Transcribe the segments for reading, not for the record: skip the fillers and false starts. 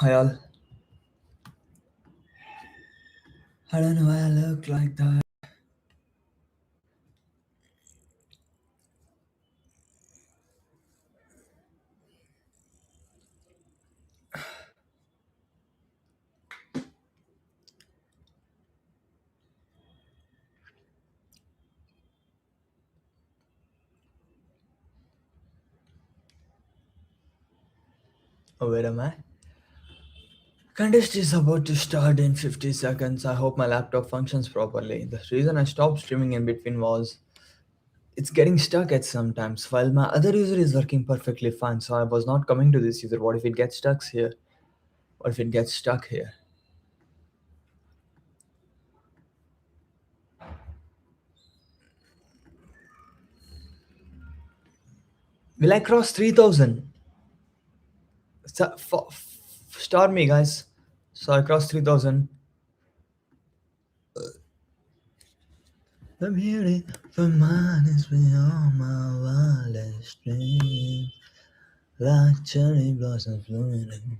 Hi all. I don't know why I look like that. Oh, where am I? Contest is about to start in 50 seconds. I hope my laptop functions properly. The reason I stopped streaming in between was it's getting stuck at sometimes while my other user is working perfectly fine. So I was not coming to this user. What if it gets stuck here? What if it gets stuck here? Will I cross 3000? Start me, guys. So I crossed 3000. The beauty for mine is beyond my wildest dreams. Like cherry blossoms blooming.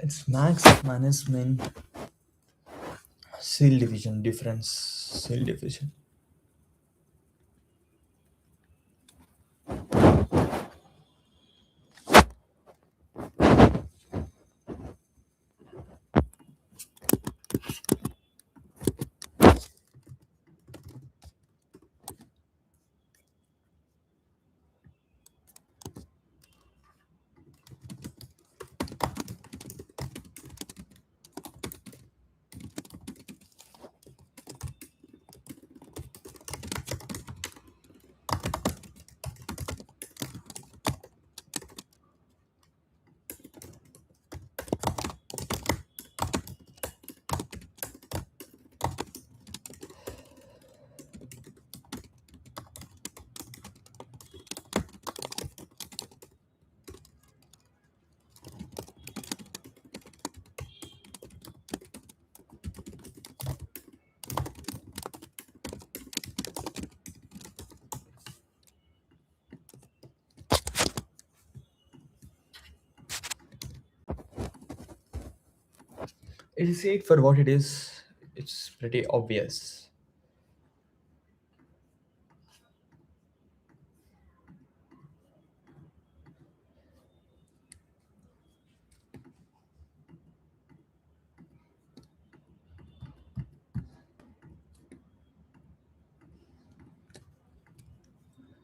It's max minus min seal division difference. Seal division. If you see it for what it is, it's pretty obvious.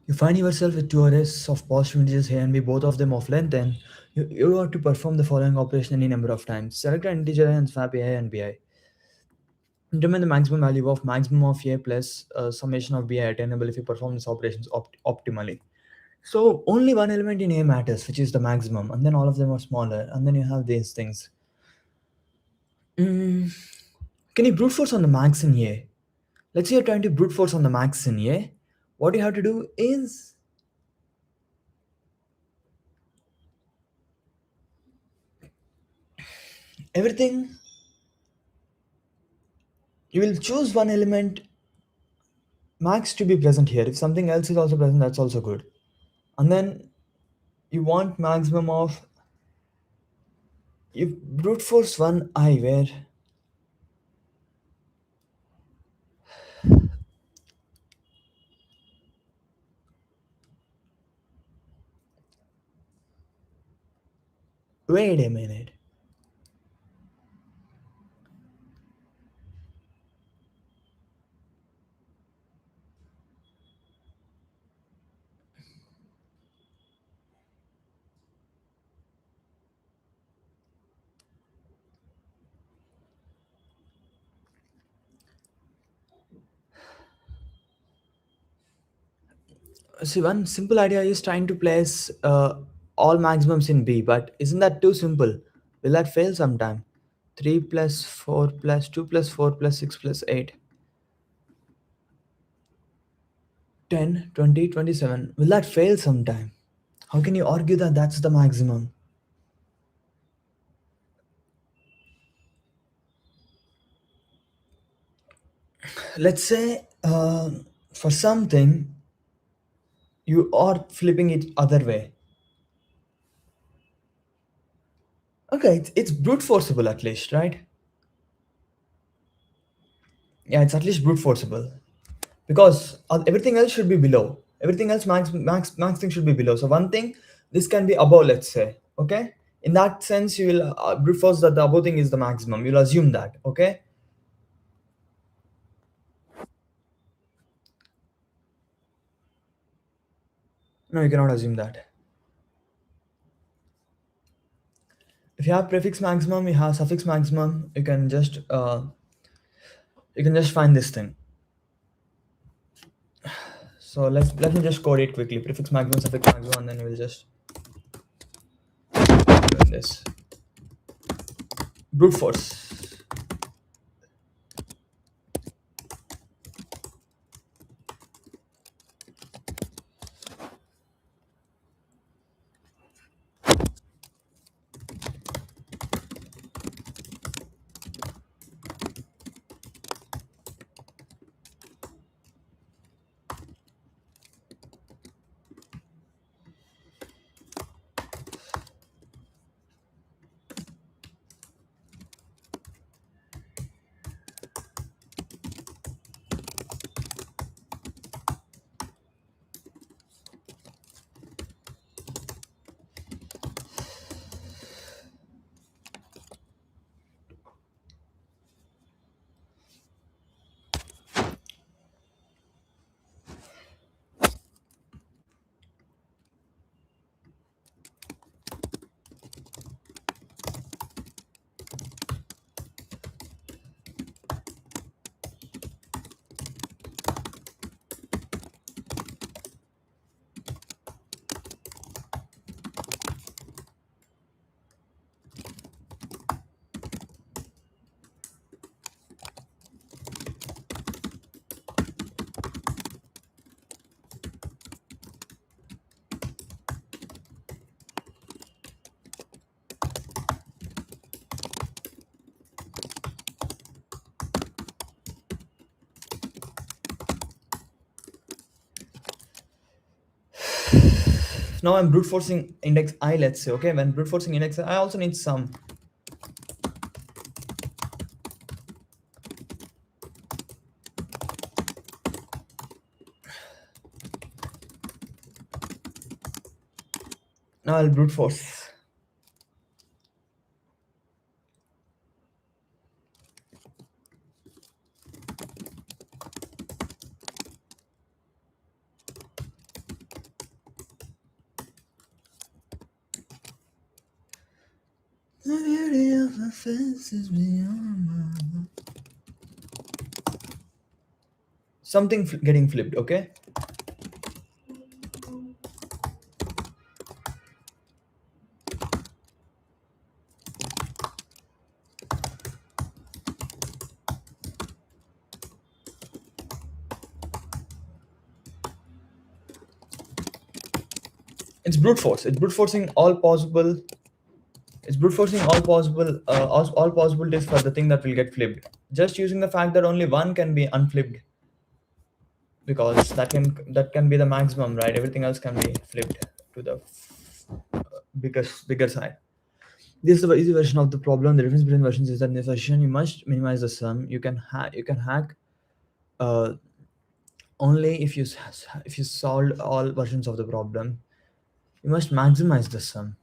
You find yourself with two arrays of positive integers a and b, both of them of length, then you have to perform the following operation any number of times. Select an integer a and swap a and bi. Determine the maximum value of maximum of a plus summation of bi attainable if you perform these operations optimally. So only one element in A matters, which is the maximum, and then all of them are smaller, and then you have these things. Mm, can you brute force on the max in A? Let's say you're trying to brute force on the max in A. What you have to do is everything. You will choose one element max to be present here. If something else is also present, that's also good. And then you want maximum of you brute force one I where wait a minute. See, one simple idea is trying to place all maximums in B, but isn't that too simple? Will that fail sometime? 3 plus 4 plus 2 plus 4 plus 6 plus 8, 10, 20, 27. Will that fail sometime? How can you argue that that's the maximum? Let's say for something you are flipping it other way. Okay, it's brute forcible at least, right? Yeah, it's at least brute forcible because everything else should be below. Everything else max thing should be below. So one thing, this can be above. Let's say, okay. In that sense, you will brute force that the above thing is the maximum. You'll assume that, okay? No, you cannot assume that. If you have prefix maximum, you have suffix maximum. You can just find this thing. So let me just code it quickly. Prefix maximum, suffix maximum, and then we'll just do this. Brute force. Now I'm brute forcing index I, let's say, okay? When brute forcing index I also need some. Now I'll brute force. The beauty of a face is beyond something getting flipped, okay? It's brute force. It's brute forcing all possible. It's brute forcing all possibilities for the thing that will get flipped. Just using the fact that only one can be unflipped, because that can be the maximum, right? Everything else can be flipped to the bigger side. This is the easy version of the problem. The difference between versions is that in this version you must minimize the sum. You can hack uh, only if you solved all versions of the problem. You must maximize the sum.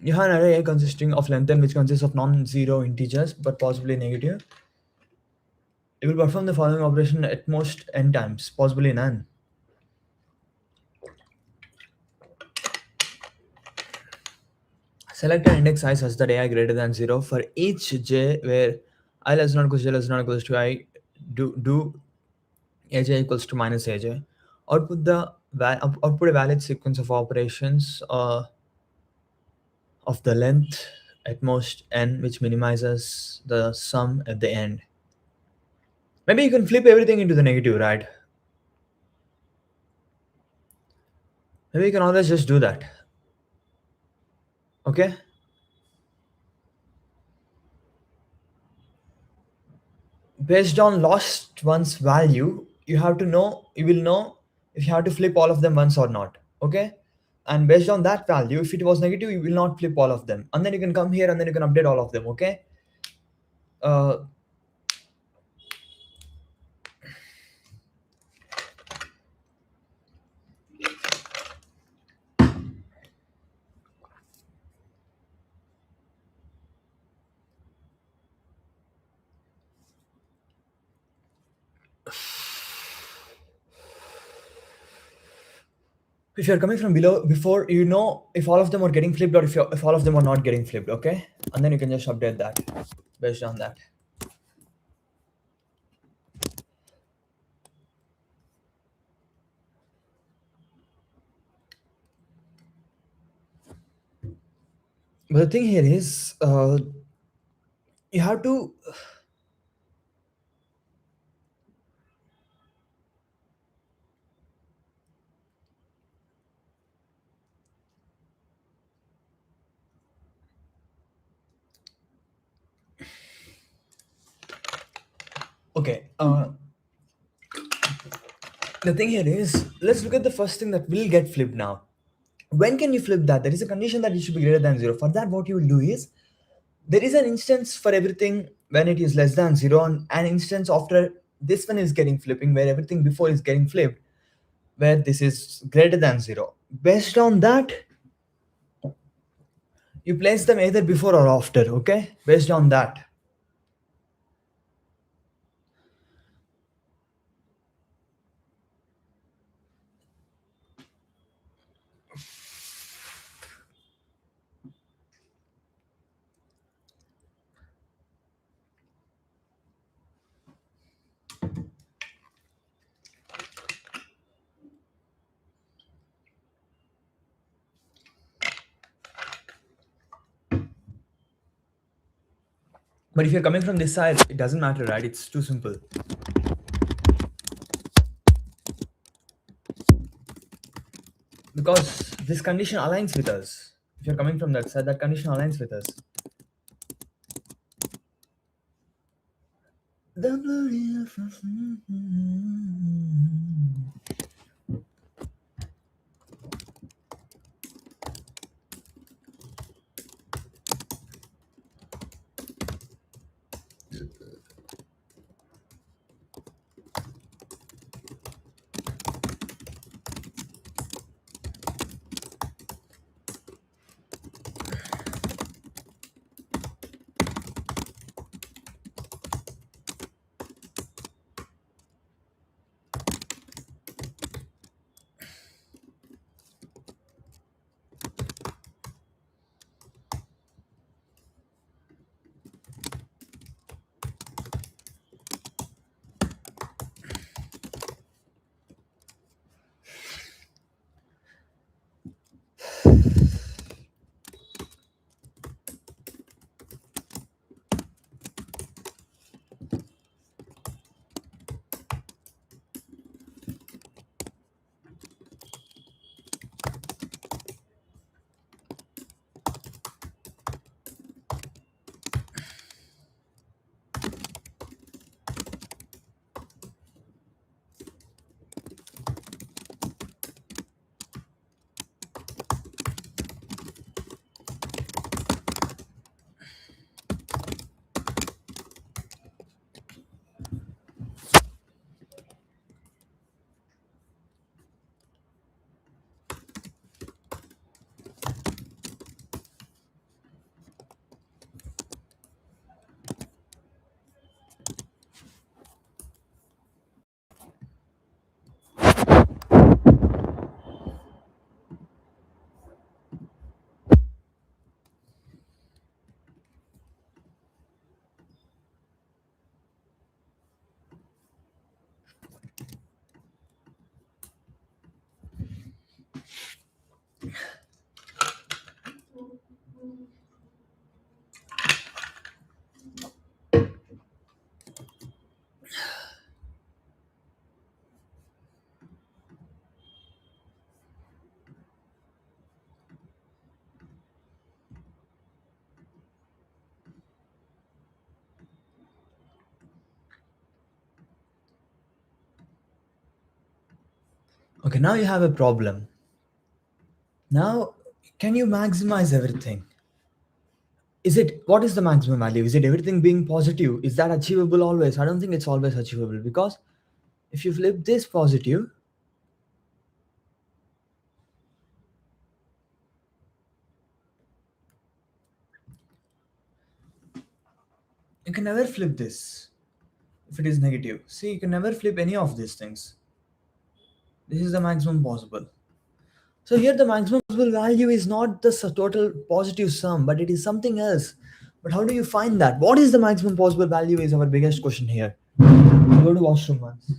You have an array consisting of length n, which consists of non-zero integers but possibly negative. It will perform the following operation at most n times, possibly none. Select an index I such that ai greater than 0 for each j where I less than or equals to j less than or equals to I do aj equals to minus aj. Output a valid sequence of operations of the length at most n, which minimizes the sum at the end. Maybe you can flip everything into the negative, right? Maybe you can always just do that. Okay? Based on lost one's value, you will know if you have to flip all of them once or not. Okay? And based on that value, if it was negative, you will not flip all of them. And then you can come here and then you can update all of them. Okay? Uh, if you're coming from below, before you know if all of them are getting flipped or if all of them are not getting flipped. Okay? And then you can just update that based on that. But the thing here is, you have to. Okay. The thing here is, let's look at the first thing that will get flipped now. When can you flip that? There is a condition that it should be greater than zero. For that, what you will do is, there is an instance for everything when it is less than zero, and an instance after this one is getting flipping, where everything before is getting flipped, where this is greater than zero. Based on that, you place them either before or after. Okay, based on that. But if you're coming from this side, it doesn't matter, right? It's too simple. Because this condition aligns with us. If you're coming from that side, that condition aligns with us. The glory of Okay, now you have a problem. Now, can you maximize everything? Is it, what is the maximum value? Is it everything being positive? Is that achievable always? I don't think it's always achievable, because if you flip this positive, you can never flip this if it is negative. See, you can never flip any of these things. This is the maximum possible. So here the maximum possible value is not the total positive sum, but it is something else. But how do you find that? What is the maximum possible value is our biggest question here. Go to washroom once.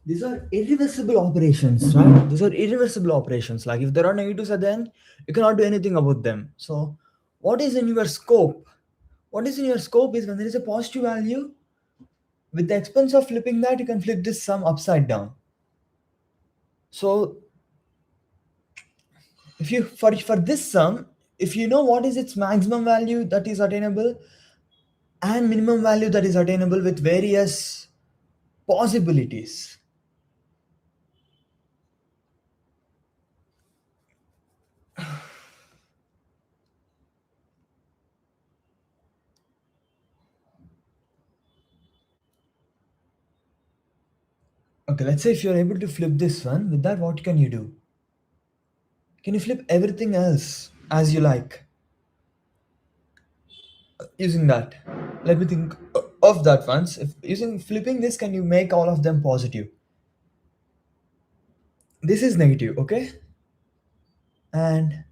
These are irreversible operations, right? These are irreversible operations. Like if there are negatives at the end, you cannot do anything about them. So what is in your scope? What is in your scope is when there is a positive value, with the expense of flipping that, you can flip this sum upside down. So if you, for this sum, if you know what is its maximum value that is attainable and minimum value that is attainable with various possibilities. Okay, let's say if you're able to flip this one, with that, what can you do? Can you flip everything else as you like using that? Let me think of that once. If using flipping this, can you make all of them positive? This is negative, okay? And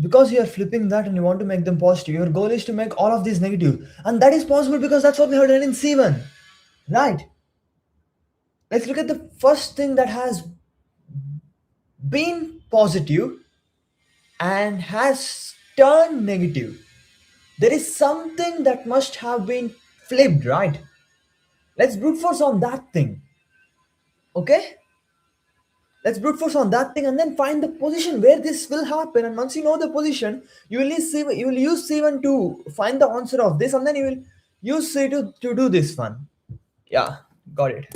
because you are flipping that and you want to make them positive, your goal is to make all of these negative. And that is possible because that's what we heard in C1. Right? Let's look at the first thing that has been positive and has turned negative. There is something that must have been flipped, right? Let's brute force on that thing. Okay? Let's brute force on that thing and then find the position where this will happen. And once you know the position, you will use C1 to find the answer of this, and then you will use C2 to do this one. Yeah, got it.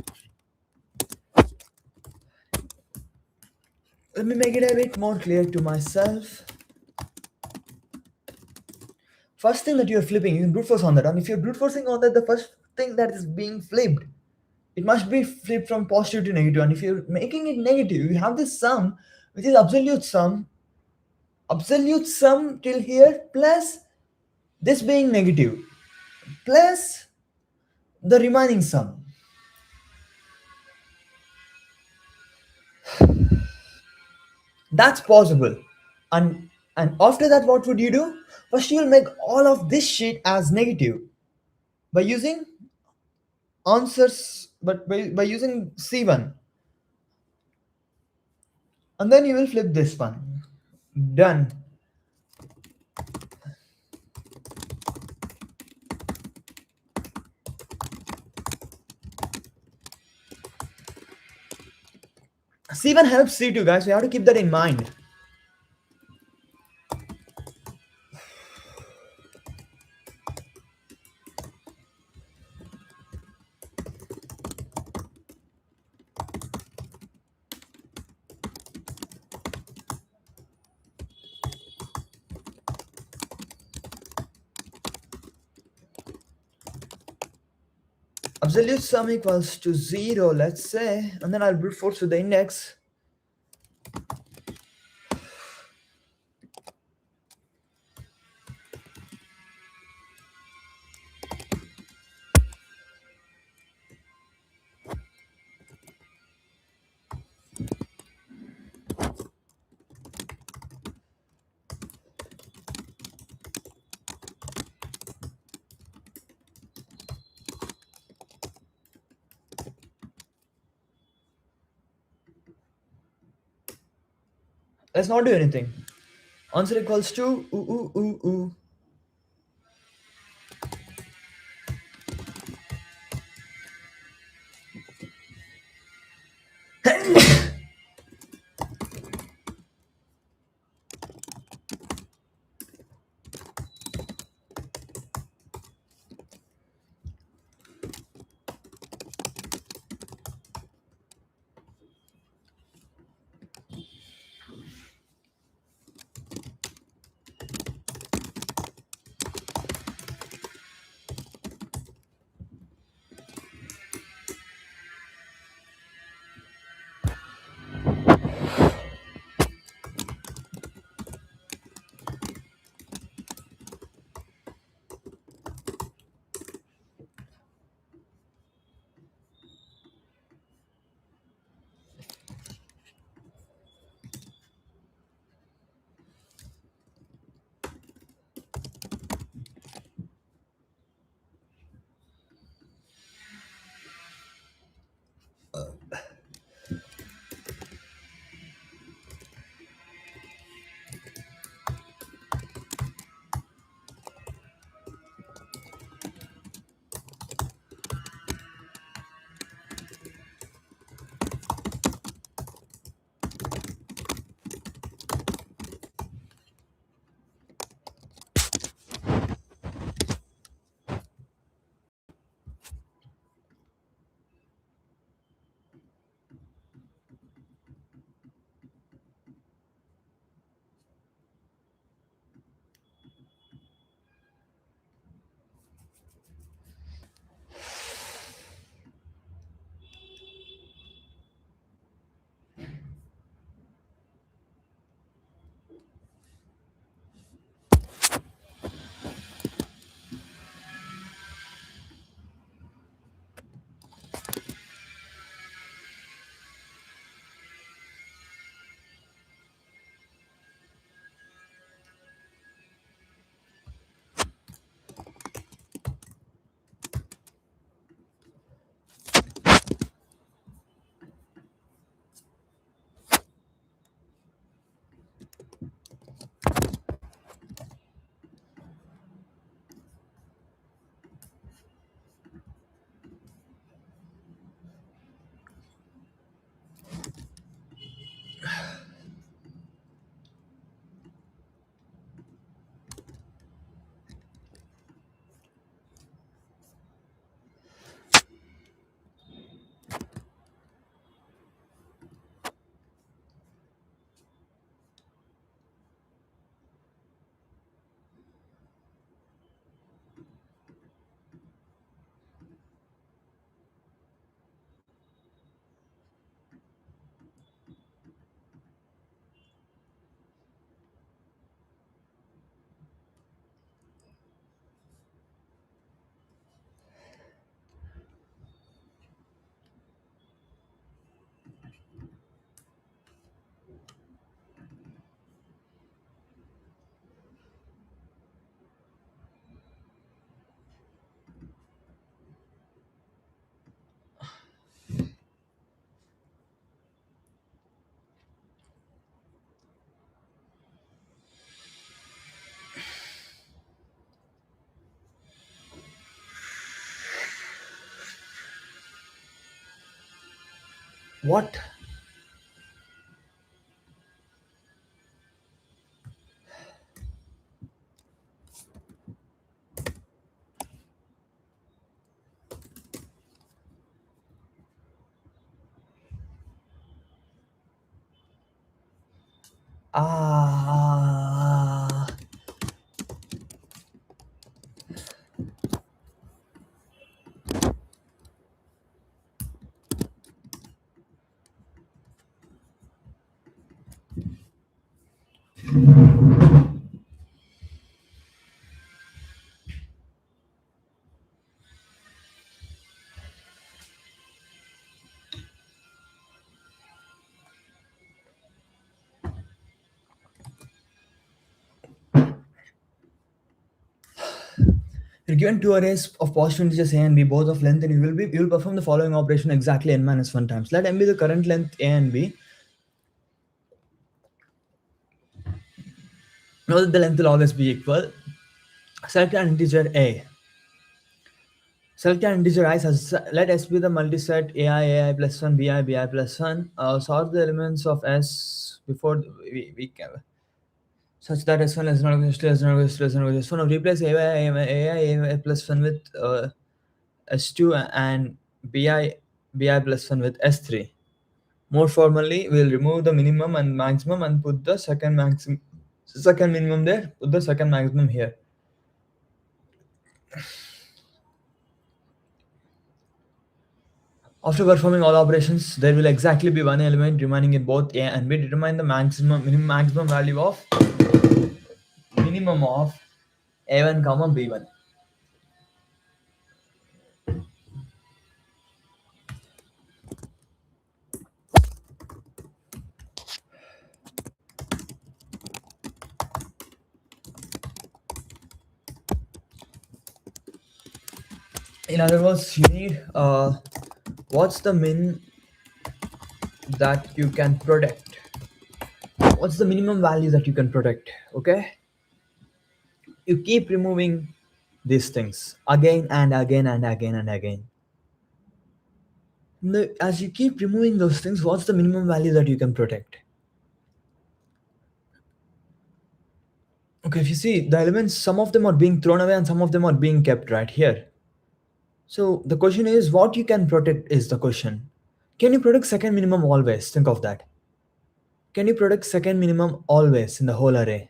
Let me make it a bit more clear to myself. First thing that you're flipping, you can brute force on that. And if you're brute forcing on that, the first thing that is being flipped, it must be flipped from positive to negative. And if you're making it negative, you have this sum, which is absolute sum till here, plus this being negative, plus the remaining sum. That's possible. And after that, what would you do? First, you'll make all of this shit as negative by using answers, but by using C1. And then you will flip this one. Done. C1 helps C2, guys. We have to keep that in mind. Absolute sum equals to 0, let's say, and then I'll brute force with the index. Let's not do anything. Answer equals to ooh ooh ooh ooh. What? Ah. You're given two arrays of positive integers a and b, both of length, and you will perform the following operation exactly n minus one times. Let m be the current length a and b. Know that the length will always be equal. Select an integer a. Select an integer I such let S be the multiset AI plus 1 bi plus 1. Sort the elements of S before we can such that S1 is not equals to S1 equals to S1 equals to S1. Now replace AI plus 1 with S2 and bi plus 1 with S3. More formally, we'll remove the minimum and maximum and put the second minimum there, put the second maximum here. After performing all operations, there will exactly be one element remaining in both A and B. Determine the maximum value of minimum of A1 comma B1. In other words, you need what's the min that you can protect? What's the minimum value that you can protect? Okay, you keep removing these things again and again and again and again. As you keep removing those things, what's the minimum value that you can protect? Okay, if you see the elements, some of them are being thrown away and some of them are being kept right here. So the question is, what you can protect is the question. Can you protect second minimum always? Think of that. Can you protect second minimum always in the whole array?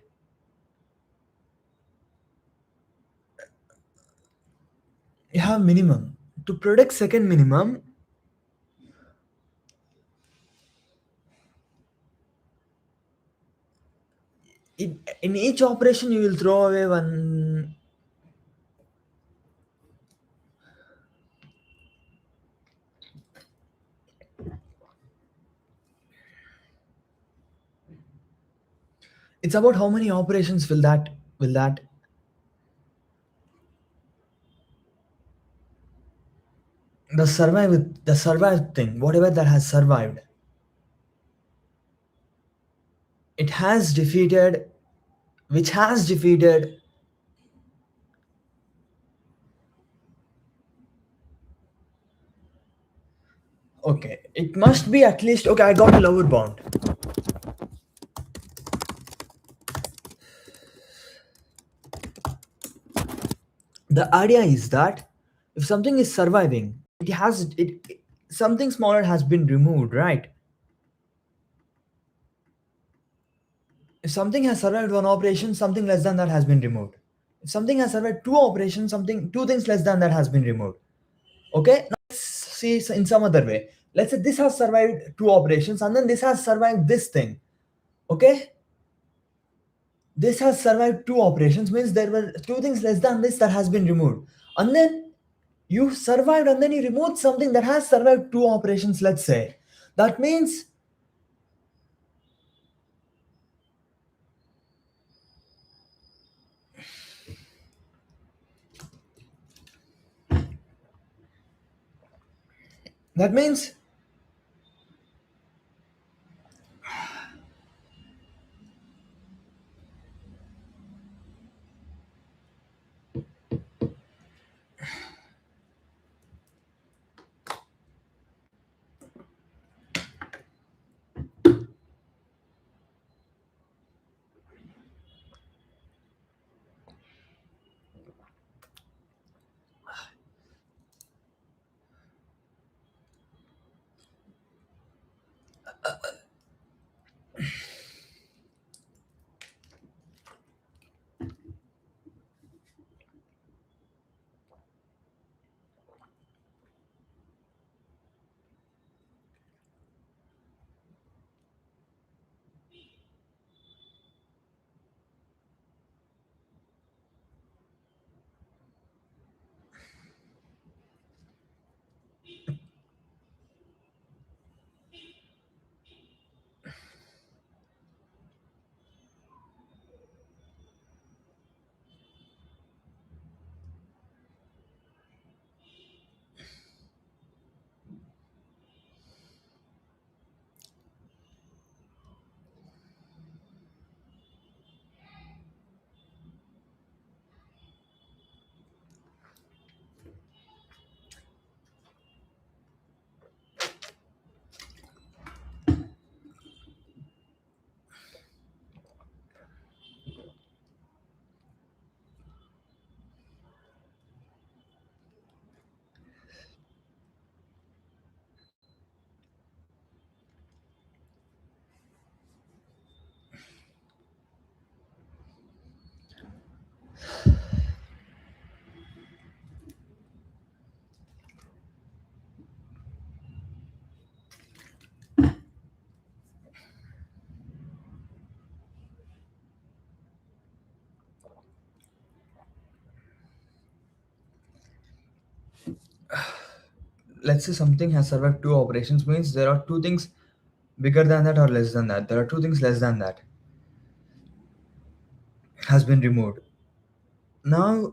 You have minimum. To protect second minimum, in each operation you will throw away one. It's about how many operations will that the survived thing, whatever that has survived, it has defeated, which has defeated. Okay, it must be at least. Okay, I got a lower bound. The idea is that if something is surviving, something smaller has been removed, right? If something has survived one operation, something less than that has been removed. If something has survived two operations, something two things less than that has been removed. Okay, now let's see in some other way. Let's say this has survived two operations and then this has survived this thing. Okay, this has survived two operations means there were two things less than this that has been removed, and then you survived and then you removed something that has survived two operations, let's say. That means that means let's say something has survived two operations means there are two things bigger than that or less than that. There are two things less than that has been removed. Now,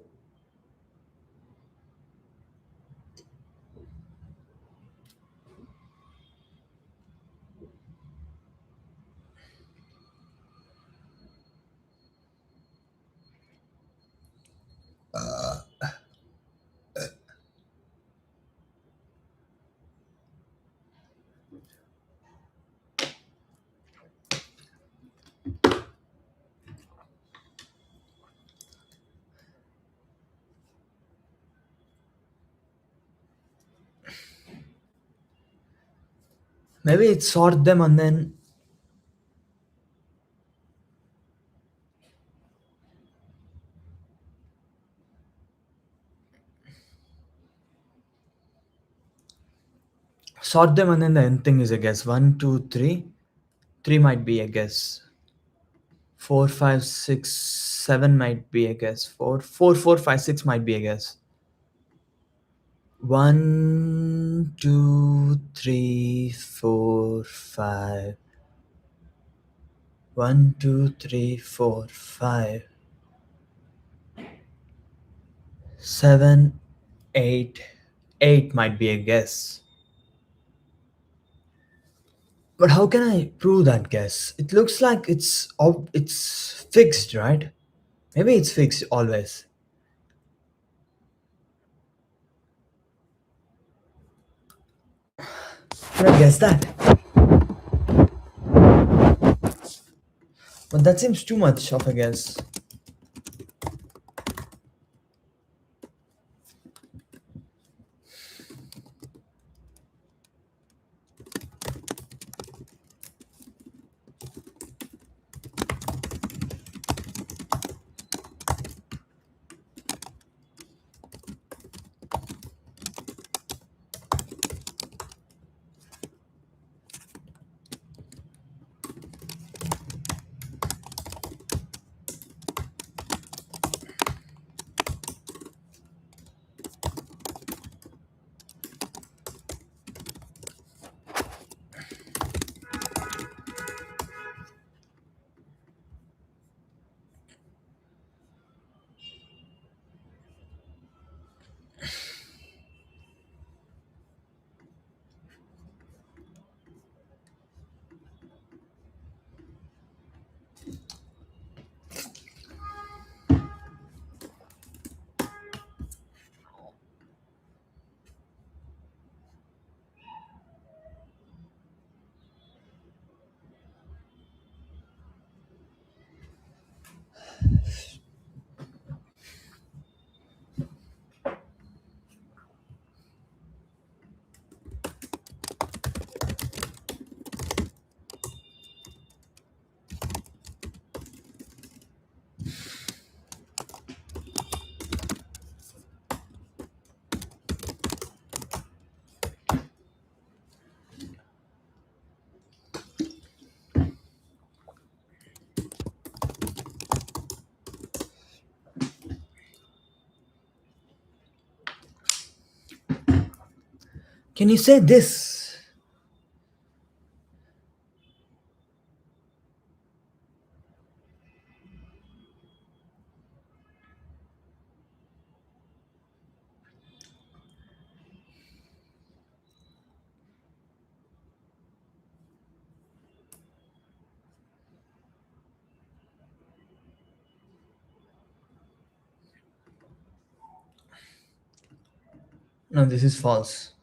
maybe it sort them and then sort them and then the end thing is a guess. One, two, three. Three might be a guess. Four, five, six, seven might be a guess. Four, five, six might be a guess. One, two, three, four, five. One, two, three, four, five, seven, eight. Eight might be a guess. But how can I prove that guess? It looks like it's fixed, right? Maybe it's fixed always. Can I guess that? But that seems too much of a guess. Can you say this? No, this is false.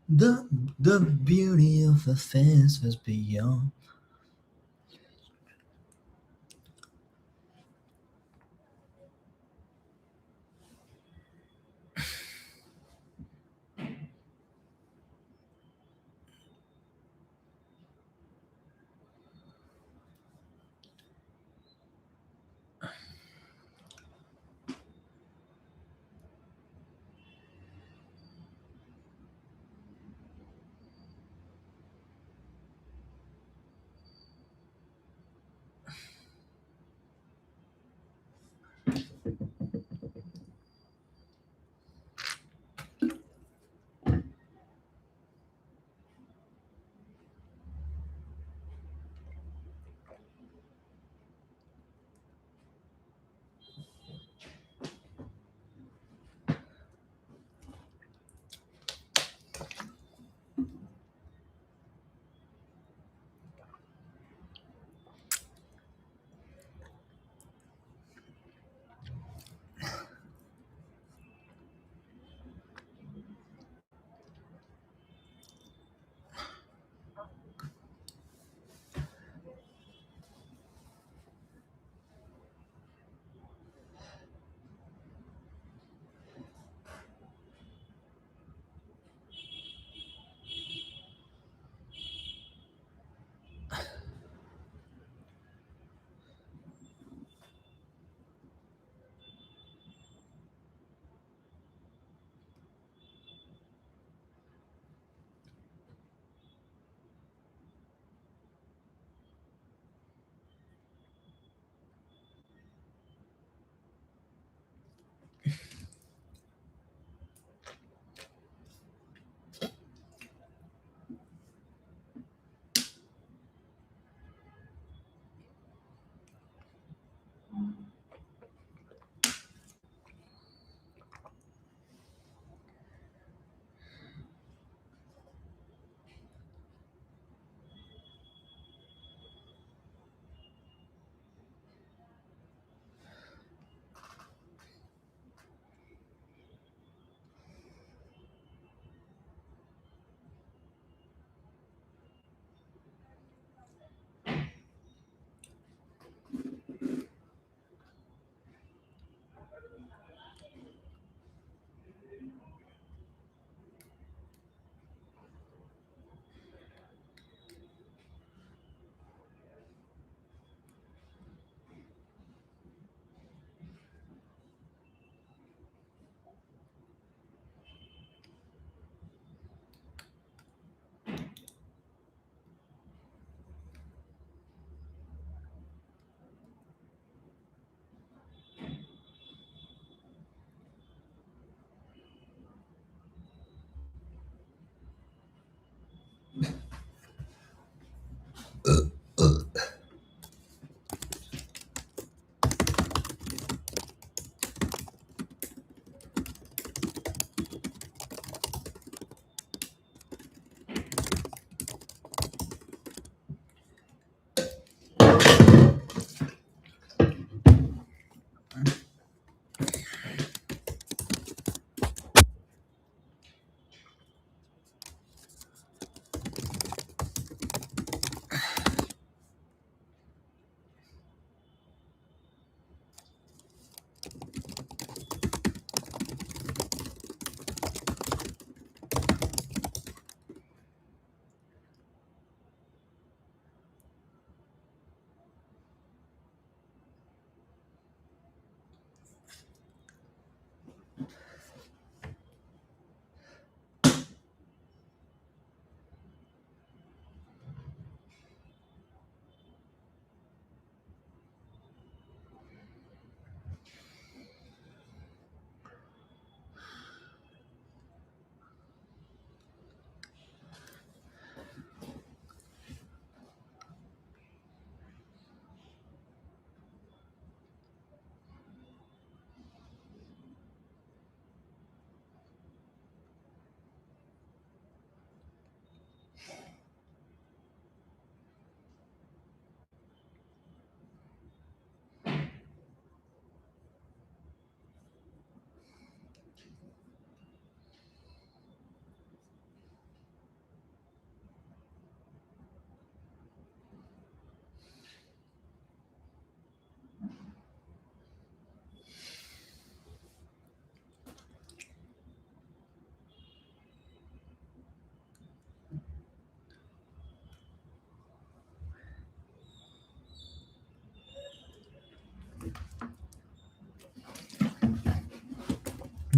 The the beauty of a face was beyond.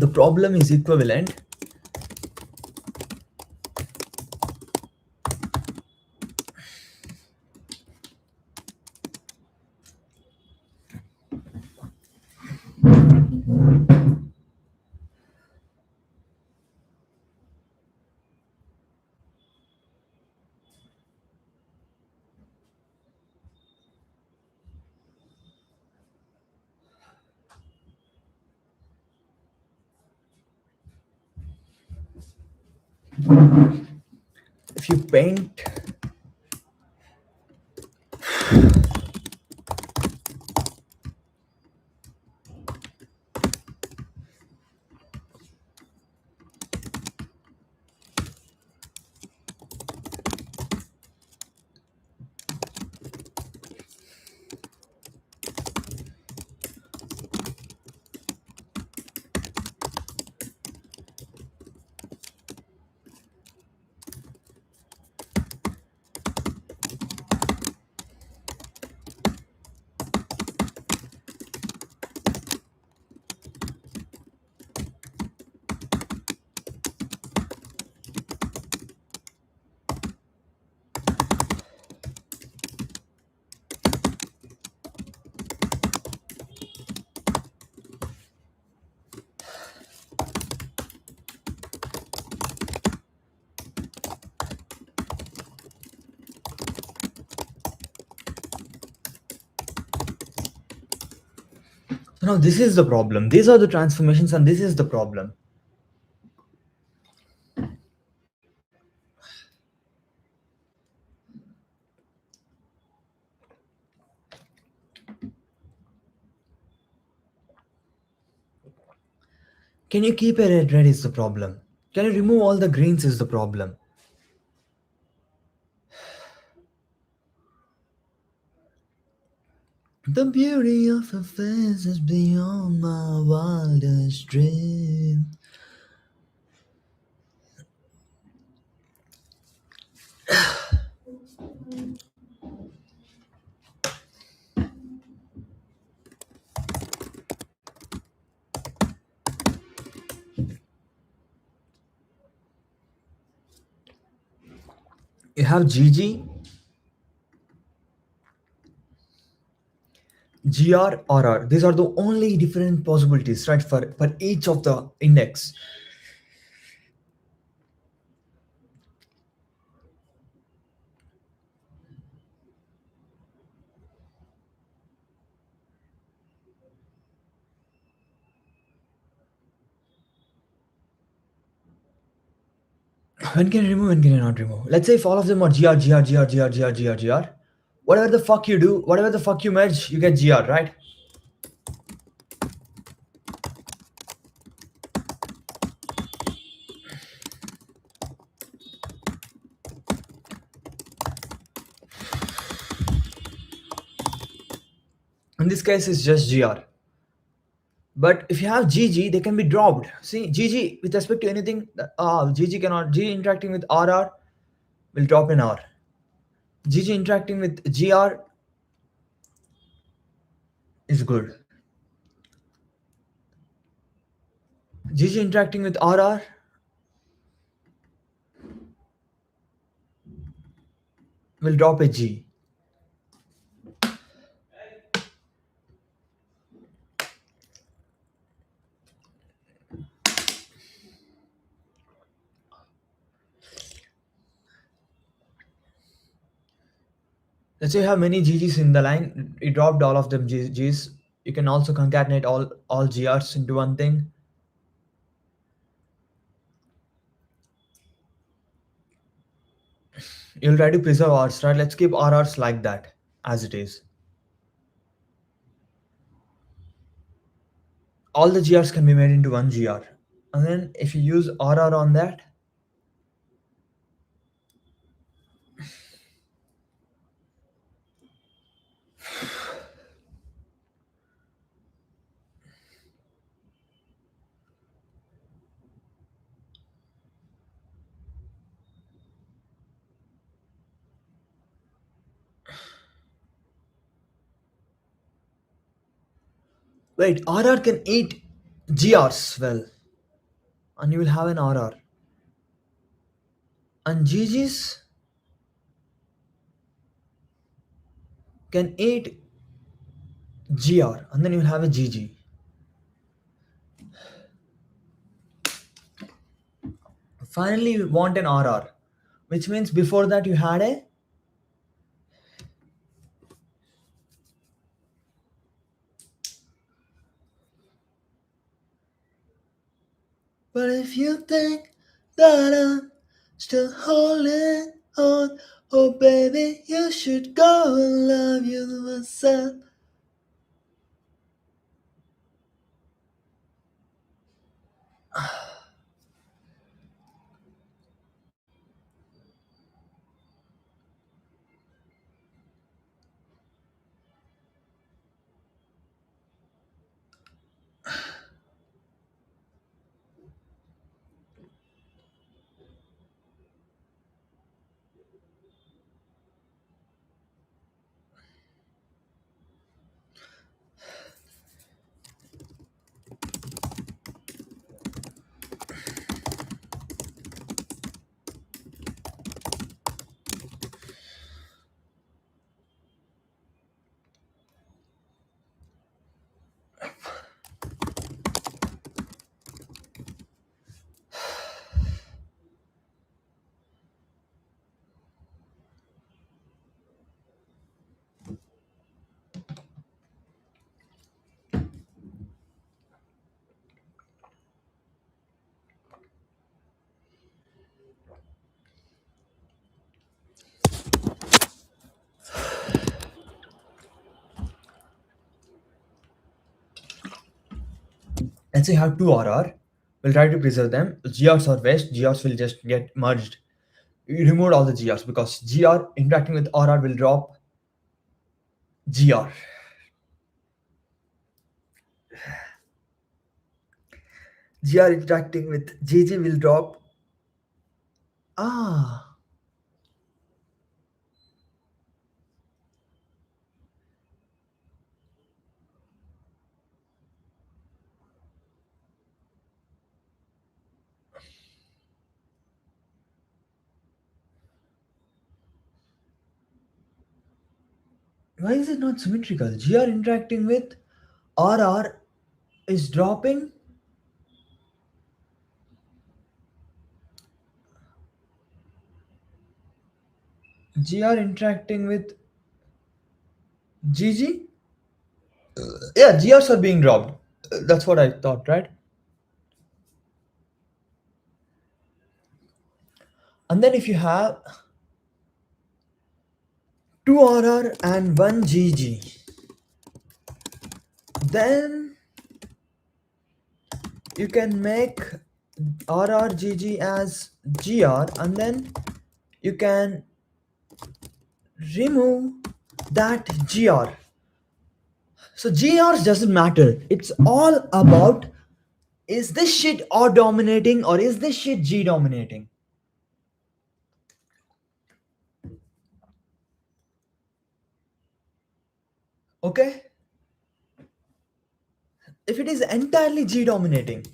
The problem is equivalent. If you paint, now this is the problem. These are the transformations, and this is the problem. Can you keep a red is the problem. Can you remove all the greens is the problem. The beauty of a face is beyond my wildest dreams. You have GG, GR, RR. These are the only different possibilities, right? For each of the index. When can you remove? When can you not remove? Let's say if all of them are GR, GR, GR, GR, GR, GR, GR. Whatever the fuck you do, whatever the fuck you merge, you get GR, right? In this case, it's just GR. But if you have GG, they can be dropped. See, GG with respect to anything, GG cannot. G interacting with RR will drop in R. GG interacting with GR is good. GG interacting with RR will drop a G. Let's say you have many GGs in the line, you dropped all of them Gs. You can also concatenate all GRs into one thing. You'll try to preserve Rs, right? Let's keep RRs like that, as it is. All the GRs can be made into one GR. And then if you use RR on that, wait, RR can eat GRs, well. and you will have an RR. And GGs can eat GR, and then you will have a GG. Finally, you want an RR, which means before that you had a. But if you think that I'm still holding on, oh baby, you should go and love yourself. Let's say you have two RR. We'll try to preserve them. GRs are waste. GRs will just get merged. You remove all the GRs because GR interacting with RR will drop GR. GR interacting with GG will drop. Ah, why is it not symmetrical? GR interacting with RR is dropping. GR interacting with GG. Yeah, GRs are being dropped. That's what I thought, right? And then if you have two RR and one GG, then you can make RRGG as GR, and then you can remove that GR. So GRs doesn't matter. It's all about, is this shit R dominating or is this shit G dominating? Okay? If it is entirely G dominating,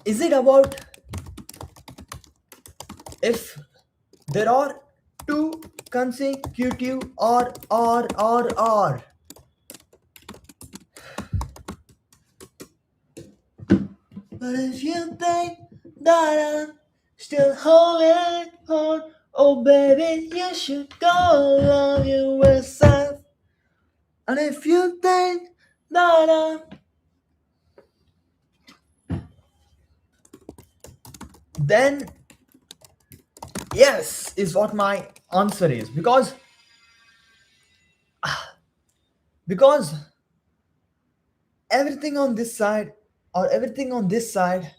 is it about if there are two consecutive R? But if you think that I'm still holding on, oh baby, you should go love yourself. And if you think that then yes is what my answer is, because everything on this side or everything on this side,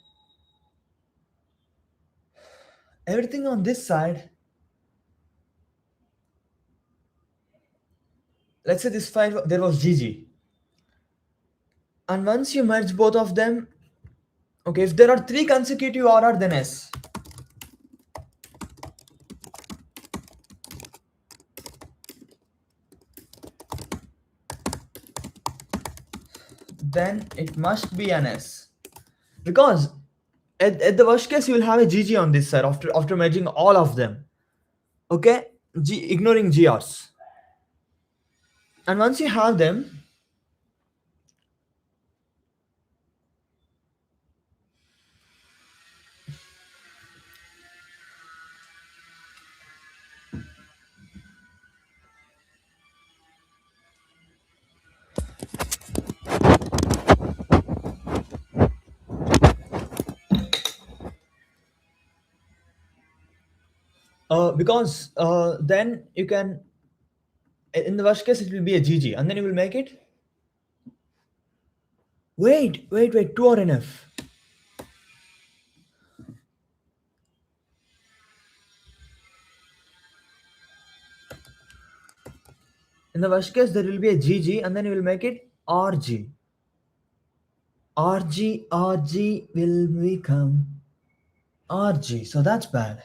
let's say this file there was GG, and once you merge both of them, okay, if there are three consecutive RR then S. then it must be an S. Because at the worst case, you will have a GG on this side after merging all of them. Okay? Ignoring GRs. And once you have them, because then you can, in the worst case, it will be a GG. And then you will make it. Wait, 2 or enough. In the worst case, there will be a GG and then you will make it RG. RG will become RG. So that's bad.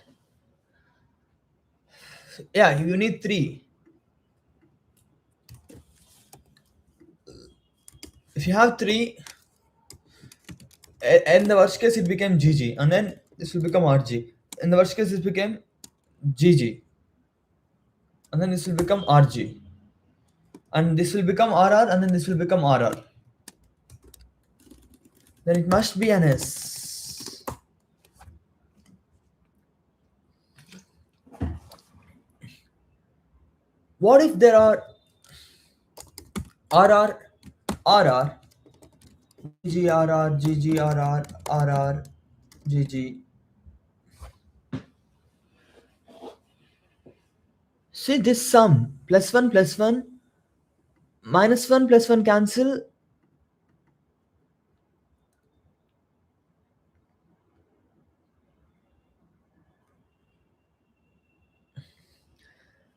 Yeah, you need 3. If you have 3, in the worst case, it became GG. And then this will become RG. In the worst case, this became GG. And then this will become RG. And this will become RR. And then this will become RR. Then it must be an S. What if there are RR, RR, GGRR, GGRR, RR, GG? See this sum plus 1 minus 1 plus 1 cancel.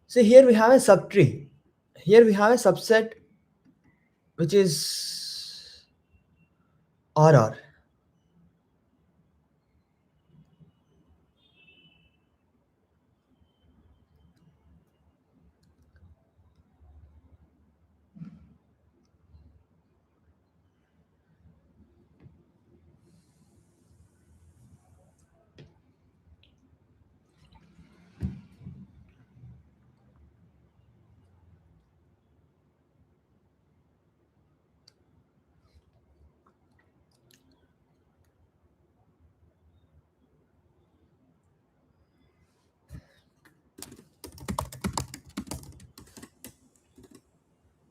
See here we have a subtree. Here we have a subset which is RR.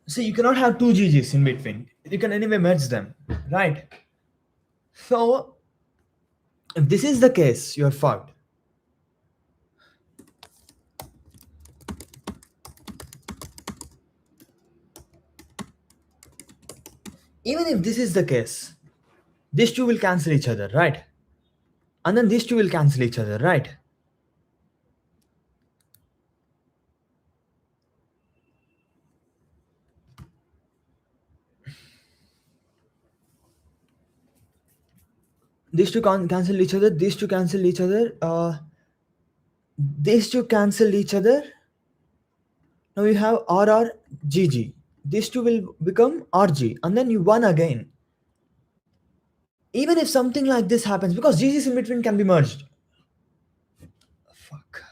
See, you cannot have two GGs in between. You can anyway merge them, right? So, if this is the case, you're fucked. Even if this is the case, these two will cancel each other, right? And then these two will cancel each other, right? These two cancel each other, these two cancel each other, these two cancel each other. Now you have RRGG. These two will become RG, and then you won again. Even if something like this happens, because GGs in between can be merged. Fuck.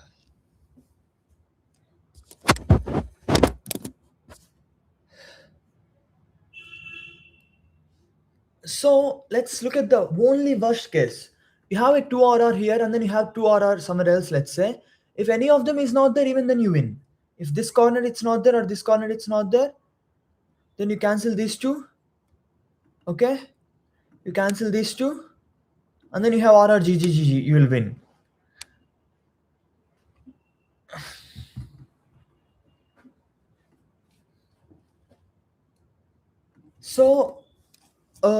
So let's look at the only worst case. You have a 2 RR here, and then you have 2 RR somewhere else, let's say. If any of them is not there, even then you win. If this corner it's not there or this corner it's not there, then you cancel these two. Okay? You cancel these two, and then you have RRGGGG, you will win. So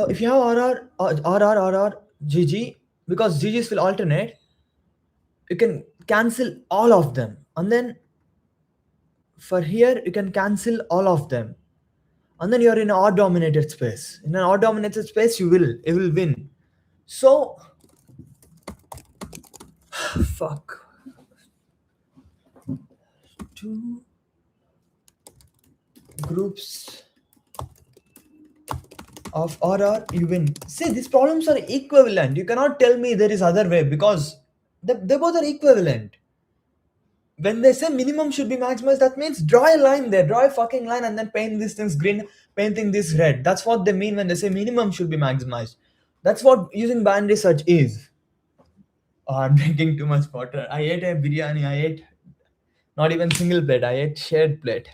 if you have GG, because GGs will alternate, you can cancel all of them. And then for here, you can cancel all of them. And then you're in an R dominated space. In an R dominated space, you will win. So, fuck. Two groups of RR, you win. See, these problems are equivalent. You cannot tell me there is other way because they both are equivalent. When they say minimum should be maximized, that means draw a line there, draw a fucking line, and then paint these things green, painting this red. That's what they mean when they say minimum should be maximized. That's what using binary search is. Oh, I'm drinking too much water. I ate a biryani. I ate not even single plate. I ate shared plate.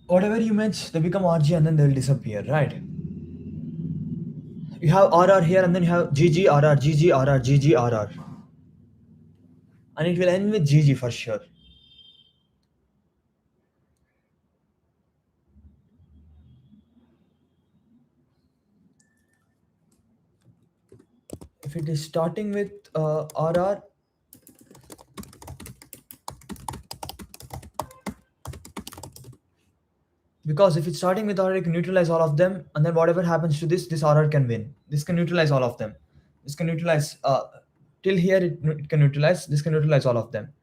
Whatever you match, they become RG and then they'll disappear, right? You have RR here and then you have GG, RR, GG, RR, GG, RR. And it will end with GG for sure. If it is starting with RR, because if it's starting with RR, it can neutralize all of them, and then whatever happens to this RR can win. This can neutralize all of them. This can neutralize, till here it can neutralize, this can neutralize all of them.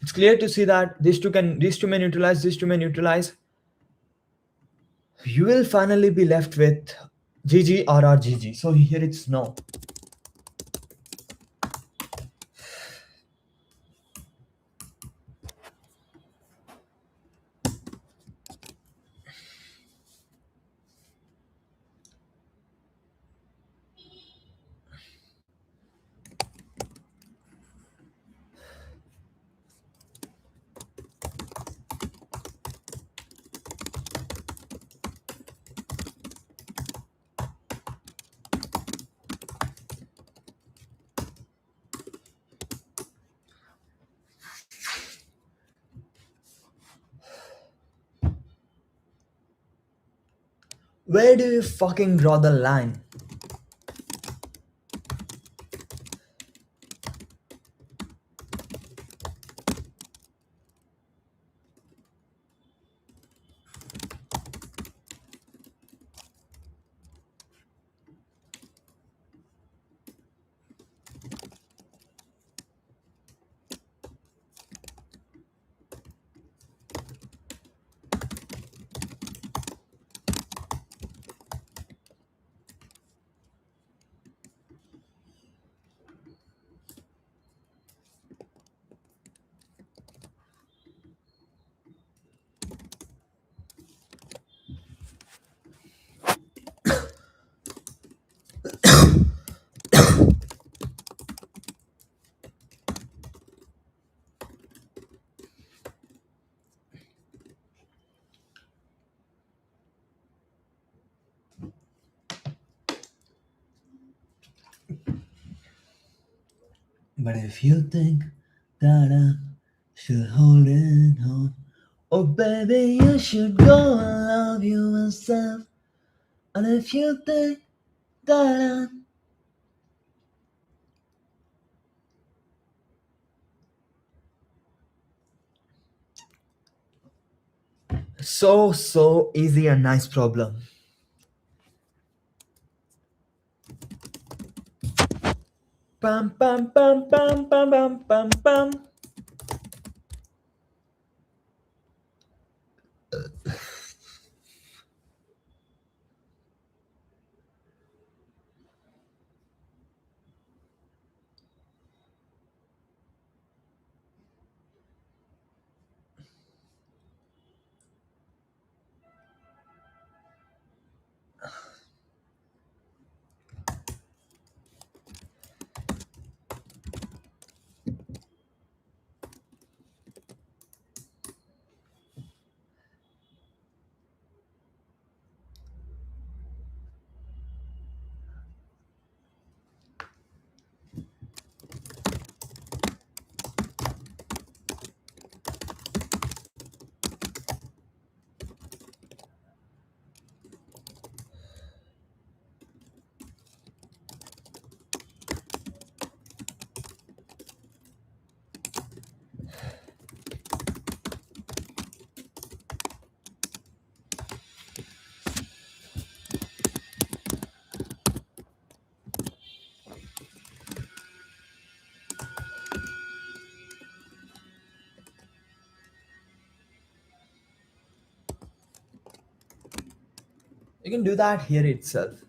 It's clear to see that these two may neutralize, these two may neutralize. You will finally be left with GG, RR, GG. So here it's no. Where do you fucking draw the line? But if you think that I'm still holding on, oh baby, you should go and love yourself. And if you think that I'm so easy and nice problem. Pam pam pam pam pam pam pam pam. You can do that here itself.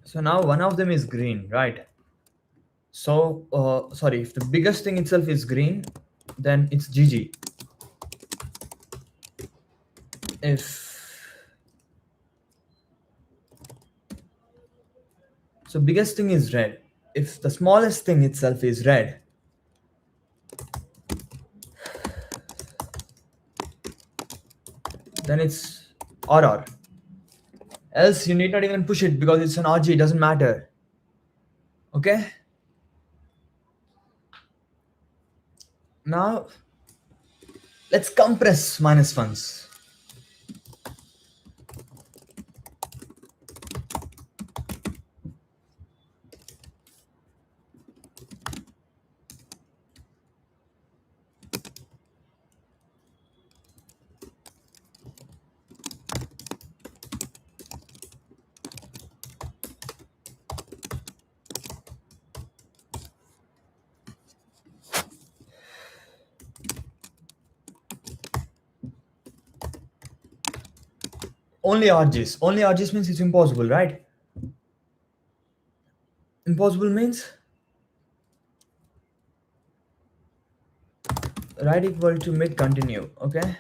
So now one of them is green, right? So, sorry, if the biggest thing itself is green, then it's GG. If so, biggest thing is red. If the smallest thing itself is red, then it's RR. Else, you need not even push it because it's an RG, it doesn't matter. Okay? Now, let's compress minus ones. Only RGs. Only RGs means it's impossible, right? Impossible means right equal to mid continue, okay?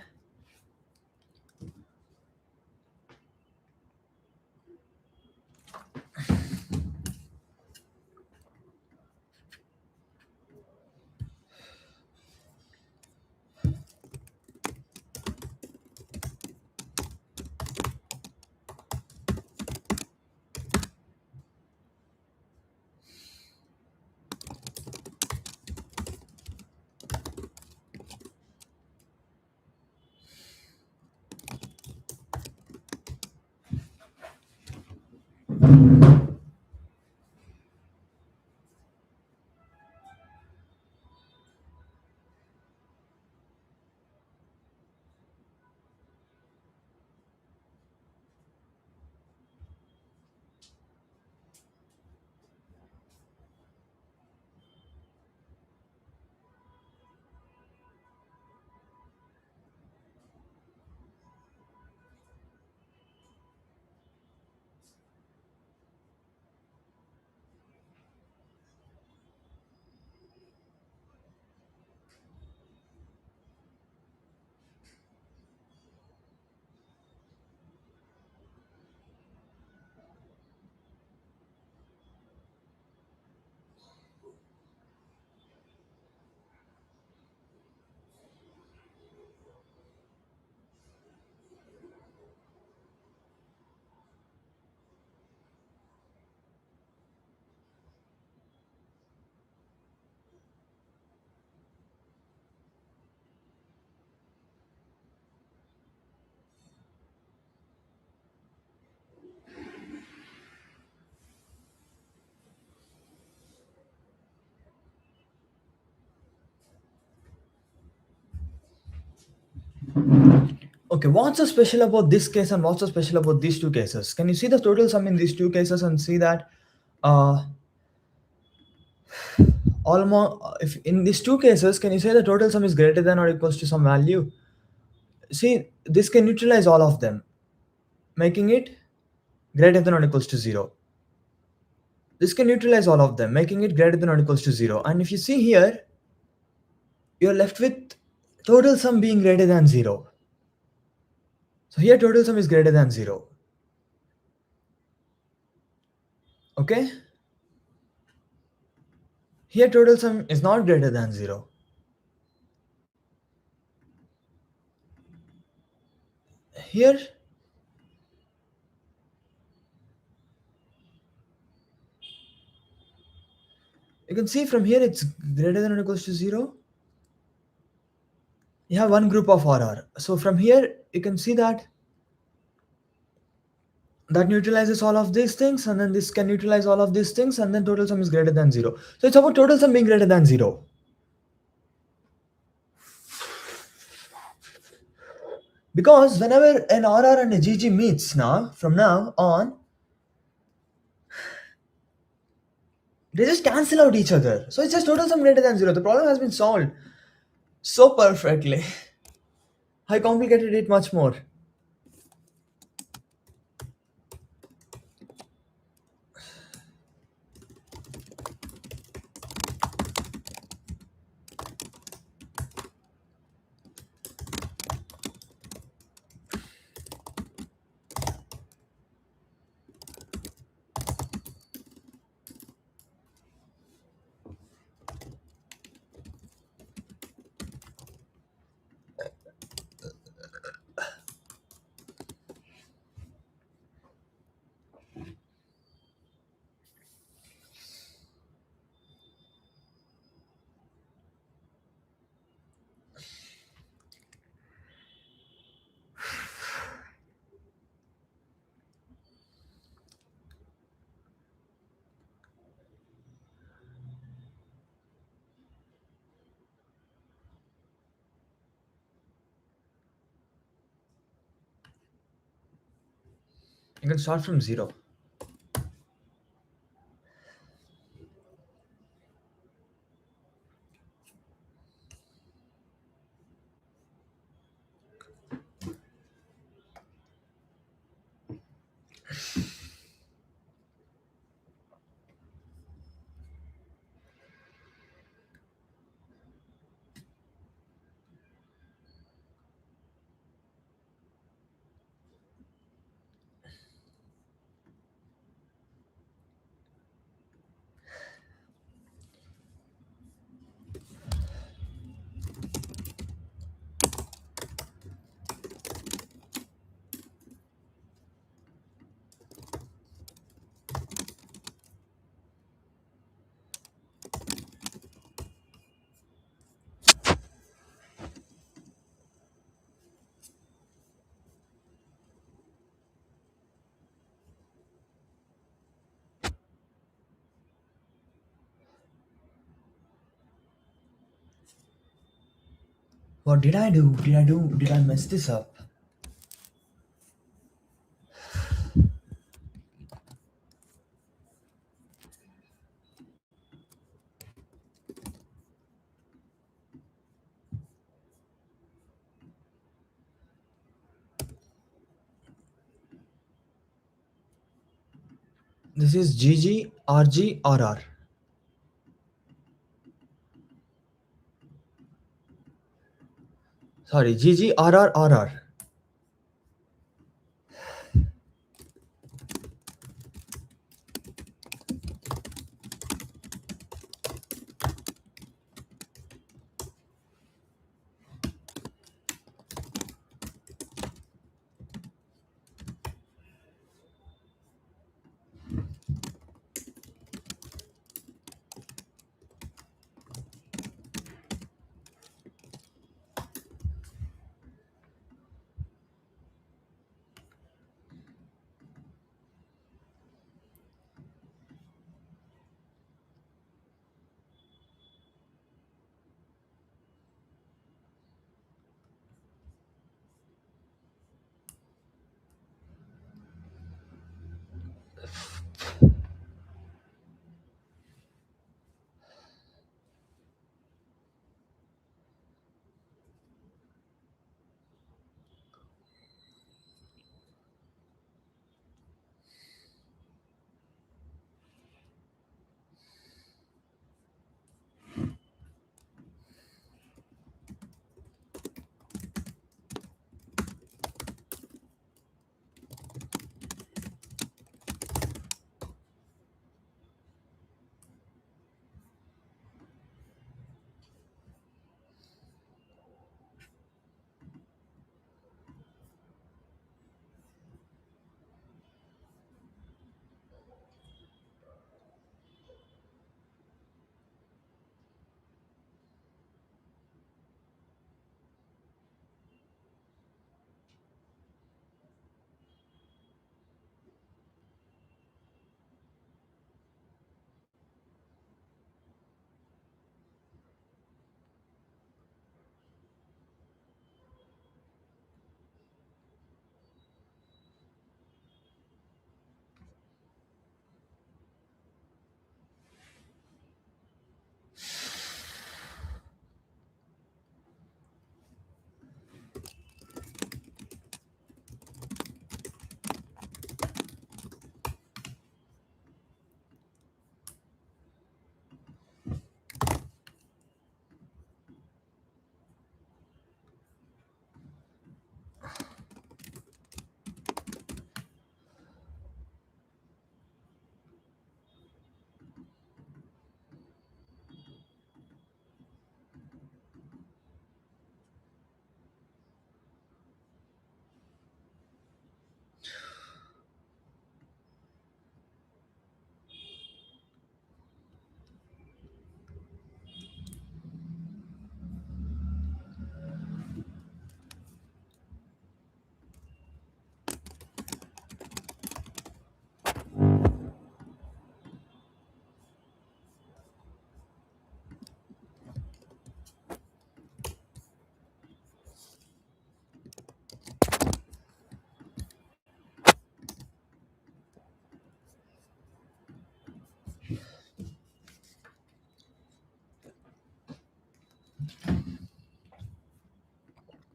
Okay, what's so special about this case and what's so special about these two cases? Can you see the total sum in these two cases and see that uh, almost if in these two cases, can you say the total sum is greater than or equals to some value? See, this can neutralize all of them, making it greater than or equals to 0. This can neutralize all of them, making it greater than or equals to 0. And if you see here, you're left with total sum being greater than 0. So here total sum is greater than 0. Okay? Here total sum is not greater than 0. Here you can see from here it's greater than or equals to 0. You have one group of RR. So from here you can see that that neutralizes all of these things, and then this can neutralize all of these things, and then total sum is greater than 0. So it's about total sum being greater than 0. Because whenever an RR and a GG meets now, from now on, they just cancel out each other. So it's just total sum greater than 0. The problem has been solved so perfectly. I complicated it much more. You can start from 0. What did I do? Did I mess this up? This is GG, RG, RR. Sorry, GG, RR, RR.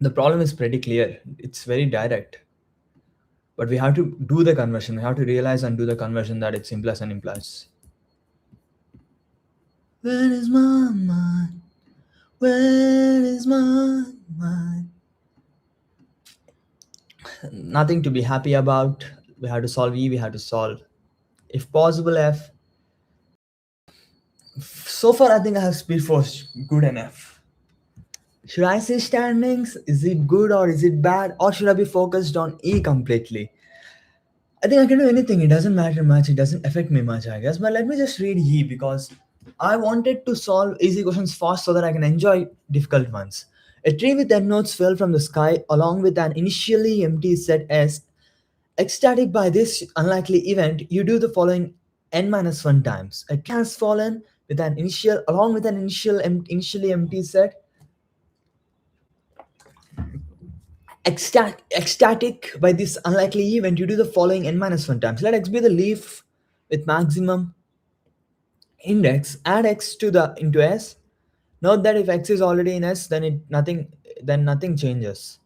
The problem is pretty clear. It's very direct. But we have to do the conversion. We have to realize and do the conversion that it implies and implies. Where is my mind? Where is my mind? Nothing to be happy about. We have to solve E, we have to solve. If possible, F. So far, I think I have speed force good enough. Should I say standings? Is it good or is it bad? Or should I be focused on E completely? I think I can do anything. It doesn't matter much. It doesn't affect me much, I guess. But let me just read E because I wanted to solve easy questions fast so that I can enjoy difficult ones. A tree with end nodes fell from the sky along with an initially empty set S. Ecstatic by this unlikely event, you do the following n minus 1 times. A tree has fallen with an initial along with an initially empty set. Ecstatic by this unlikely event, you do the following n minus 1 times. Let x be the leaf with maximum index. Add x to the into s. Note that if x is already in s, then nothing changes.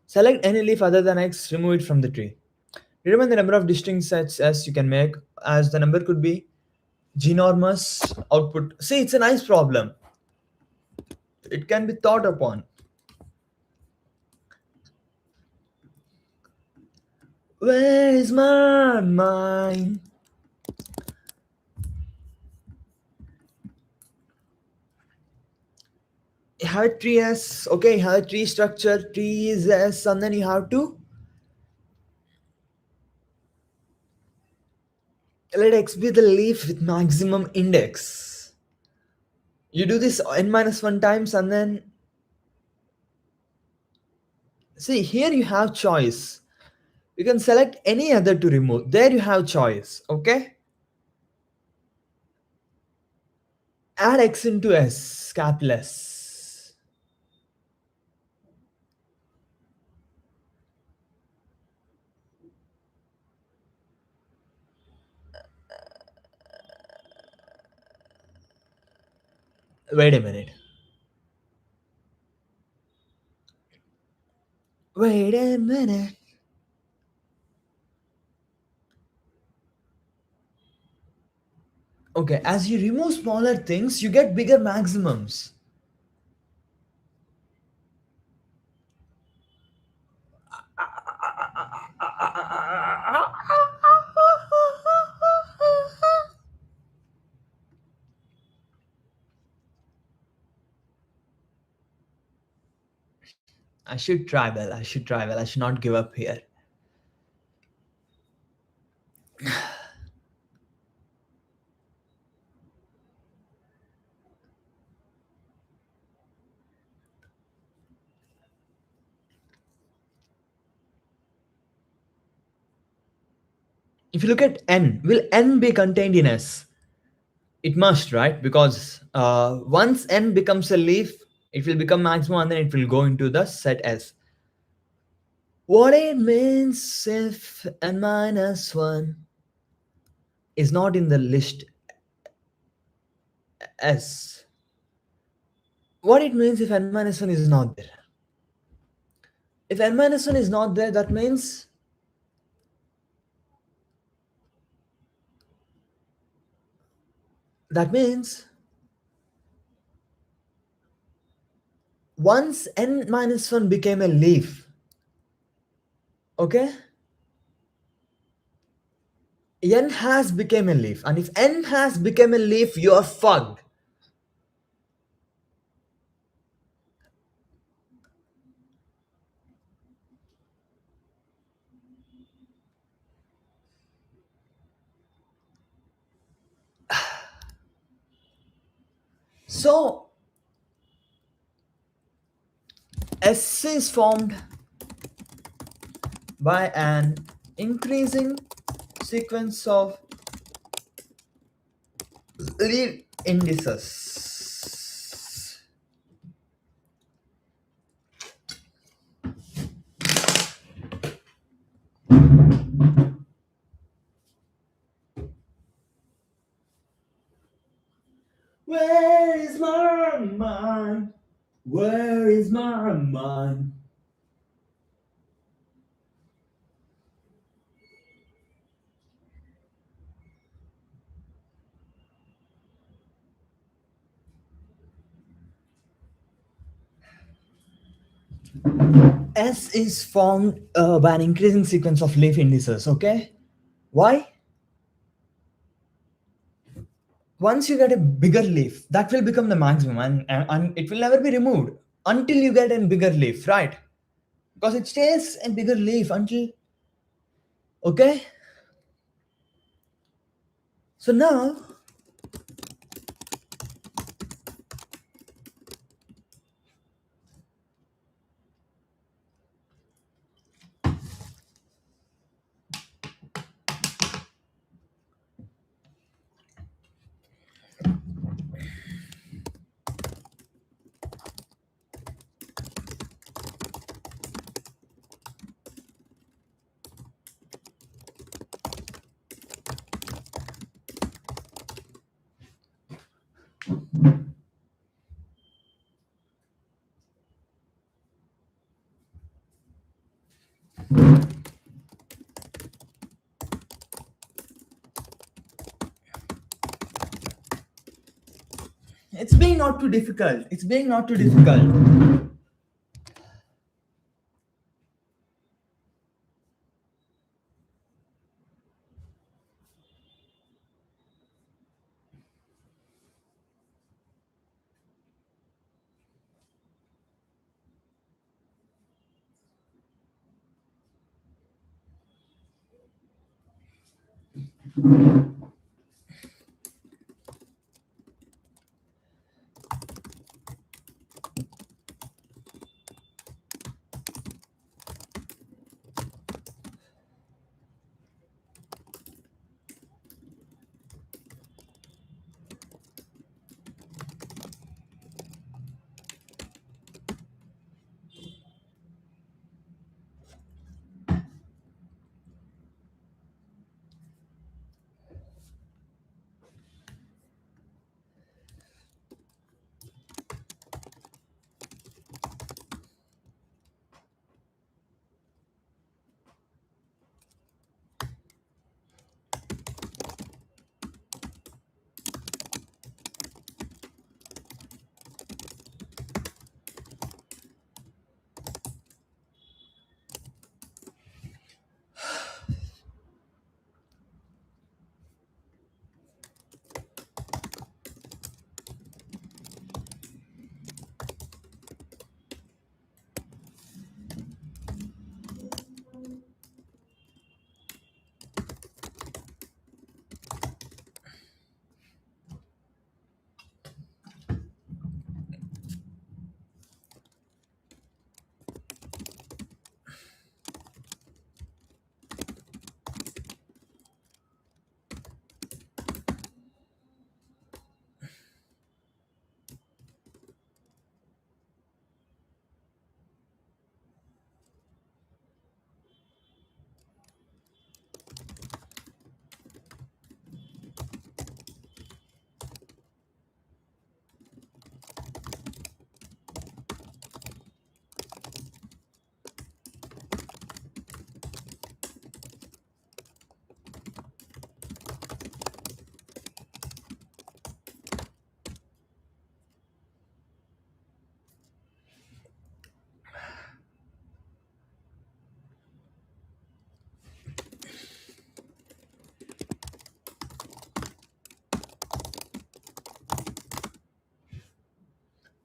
Select any leaf other than x. Remove it from the tree. Determine the number of distinct sets s you can make, as the number could be ginormous output. See, it's a nice problem. It can be thought upon. Where is my mind? Have a tree S. Okay, have a tree structure. Tree is S, and then you have to let x be the leaf with maximum index. You do this n minus 1 times, and then see here you have choice. You can select any other to remove. There you have choice. Okay, add x into S, capital S. Wait a minute. Wait a minute. Okay, as you remove smaller things, you get bigger maximums. I should try well. I should try well. I should not give up here. If you look at n, will n be contained in S? It must, right? Because once n becomes a leaf, it will become maximum and then it will go into the set S. What it means if n minus 1 is not in the list S? What it means if n minus 1 is not there? If n minus 1 is not there, that means once n minus 1 became a leaf, okay, n has become a leaf, and if n has become a leaf, you are fucked. So S is formed by an increasing sequence of lead indices. Where is my mind? Where is my mind? S is formed by an increasing sequence of leaf indices. Okay, why? Once you get a bigger leaf, that will become the maximum, and it will never be removed until you get a bigger leaf, right? Because it stays a bigger leaf until. Okay, so now it's being not too difficult. It's being not too difficult.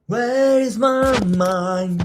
Where is my mind?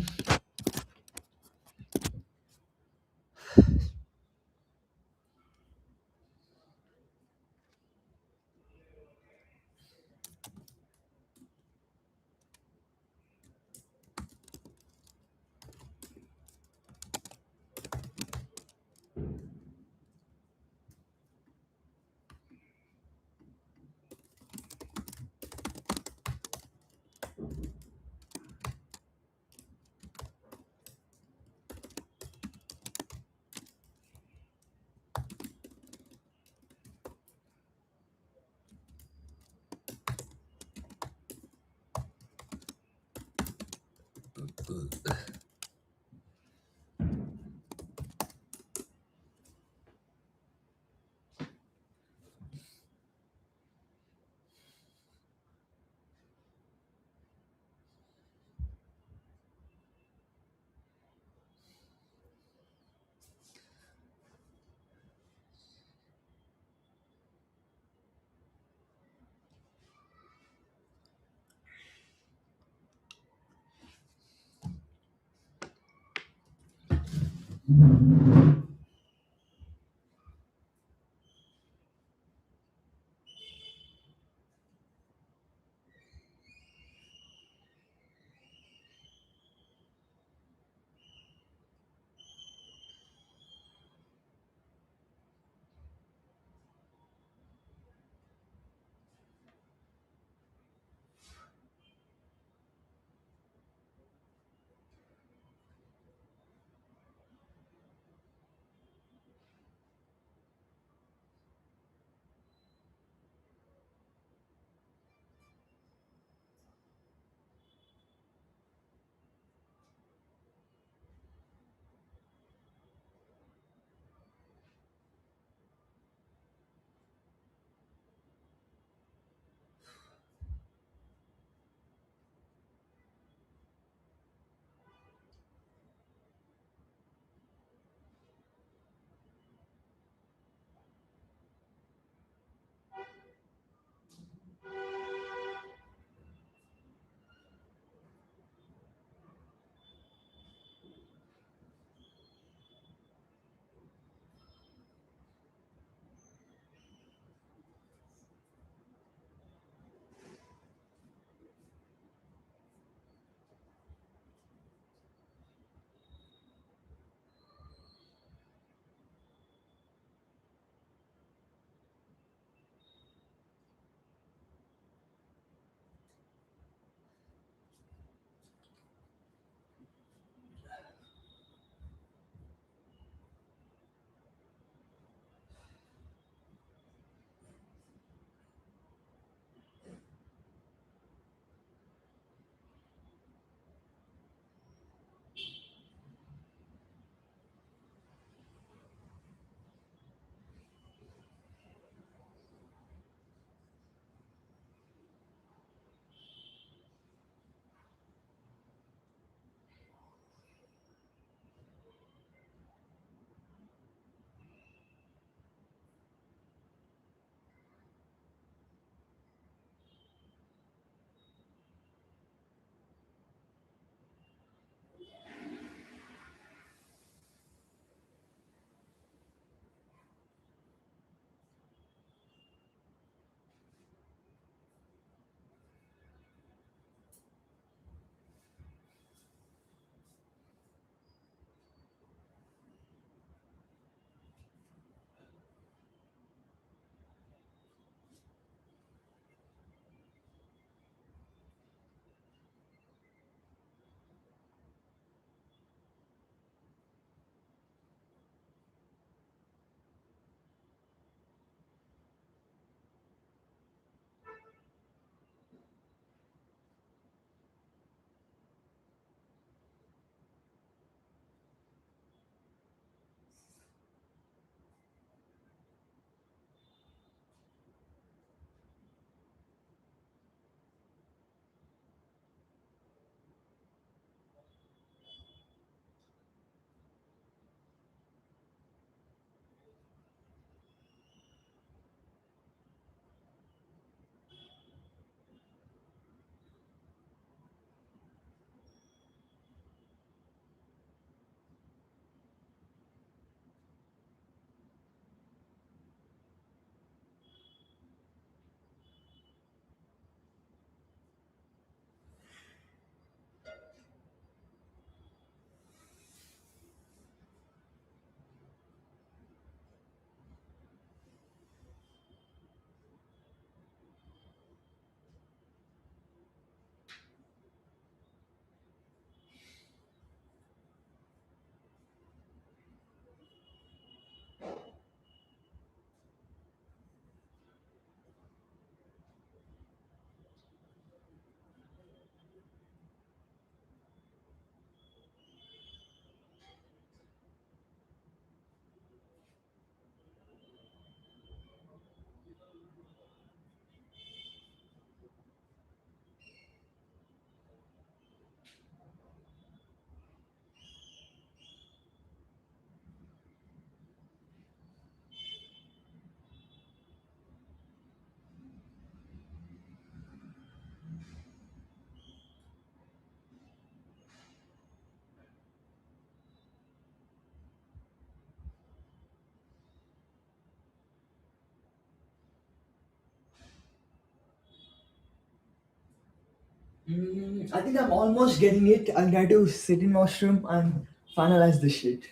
I think I'm almost getting it. I'll try to sit in washroom and finalize this shit.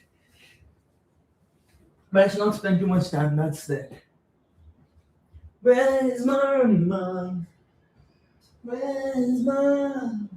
But let's not spend too much time. That's that. Where is my mind? Where is my?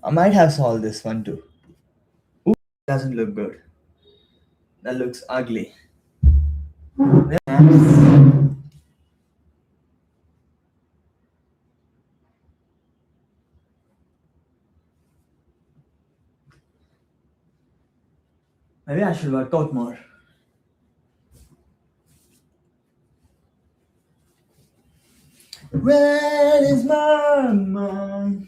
I might have solved this one too. Ooh, doesn't look good. That looks ugly. Maybe I should work out more. Where is my mind?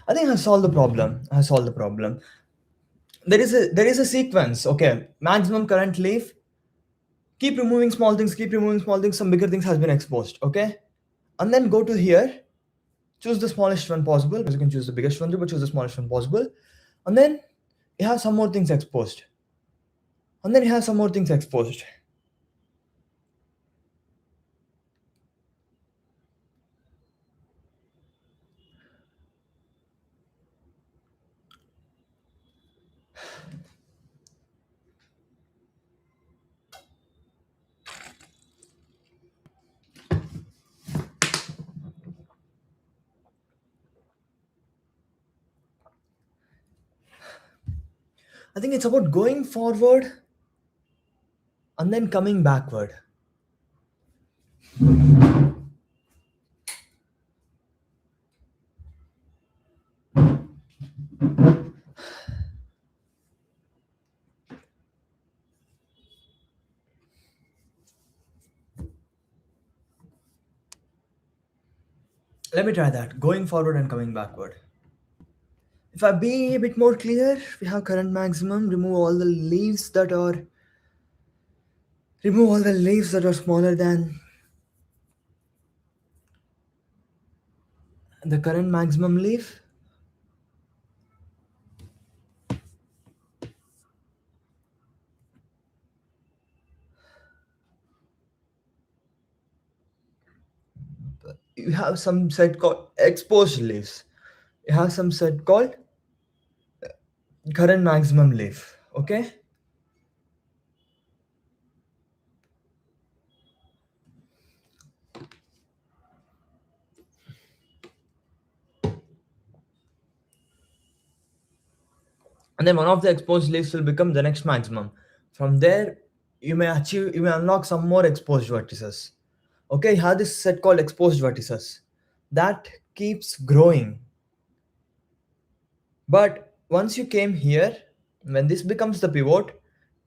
I think I solved the problem. I solved the problem. There is a sequence. Okay, maximum current leaf. Keep removing small things. Keep removing small things. Some bigger things has been exposed. Okay, and then go to here. Choose the smallest one possible because you can choose the biggest one too, but choose the smallest one possible. And then you have some more things exposed. And then you have some more things exposed. I think it's about going forward and then coming backward. Let me try that. Going forward and coming backward. If I be a bit more clear, we have current maximum, remove all the leaves that are smaller than the current maximum leaf. You have some set called exposed leaves. You have some set called current maximum leaf. Okay? And then one of the exposed leaves will become the next maximum. From there, you may unlock some more exposed vertices. Okay, you have this set called exposed vertices. That keeps growing. But once you came here, when this becomes the pivot,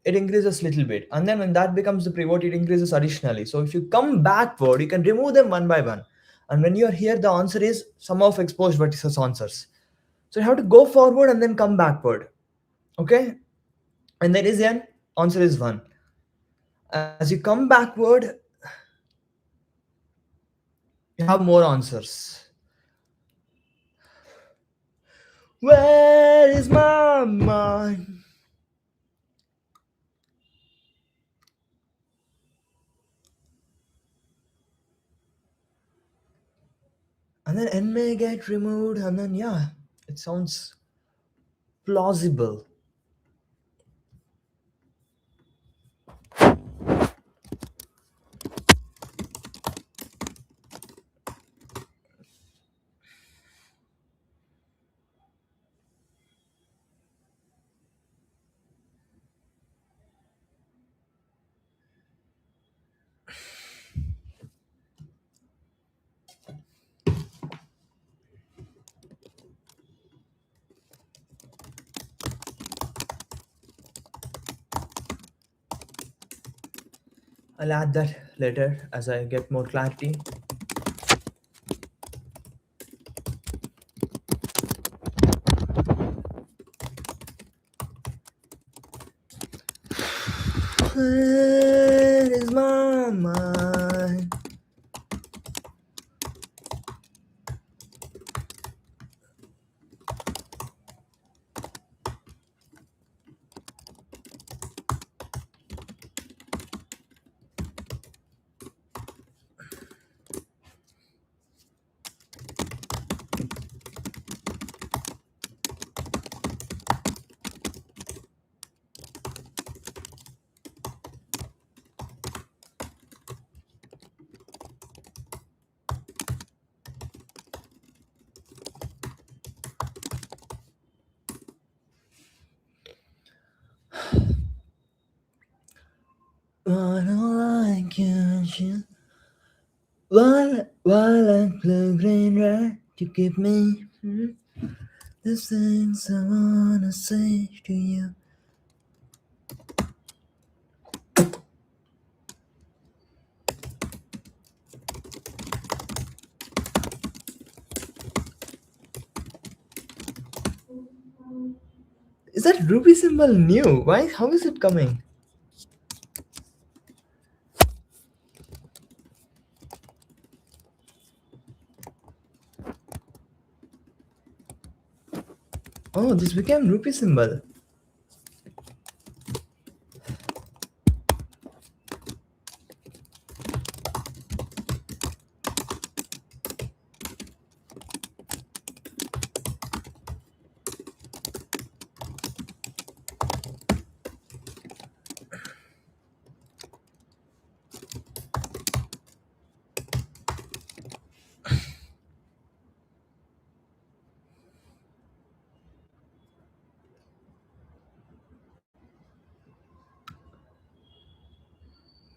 it increases little bit. And then when that becomes the pivot, it increases additionally. So if you come backward, you can remove them one by one. And when you're here, the answer is sum of exposed vertices answers. So you have to go forward and then come backward. Okay? And there is an answer is 1. As you come backward, you have more answers. Where is my mind? And then N may get removed, and then yeah, it sounds plausible. I'll add that later as I get more clarity. Where is my mind? I don't like you. While I plug rain right to keep me. The things I wanna say to you. Is that rupee symbol new? Why? How is it coming? Oh, this became rupee symbol.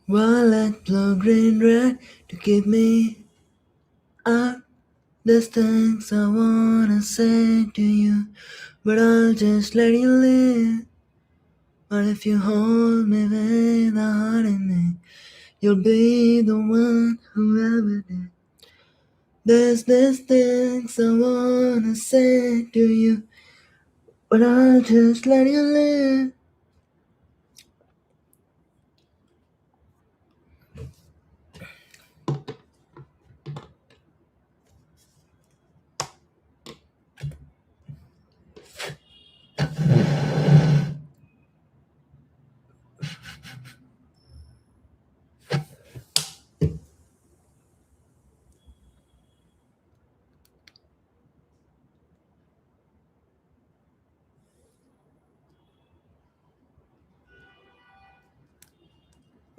Violet, blue, green, red to keep me out. There's things I wanna say to you, but I'll just let you live. But if you hold me with a heart in me, you'll be the one who ever did. There's things I wanna say to you, but I'll just let you live.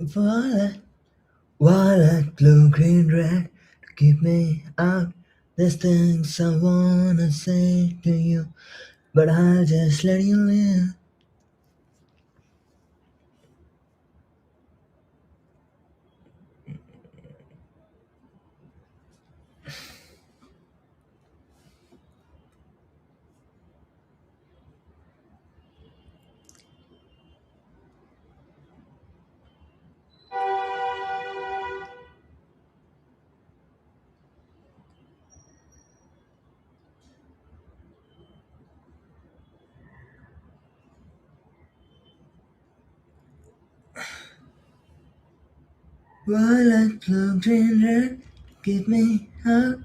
Violet, violet, blue, green, red to keep me out. There's things I wanna say to you, but I'll just let you live. Violet, blue, green, red to keep me out.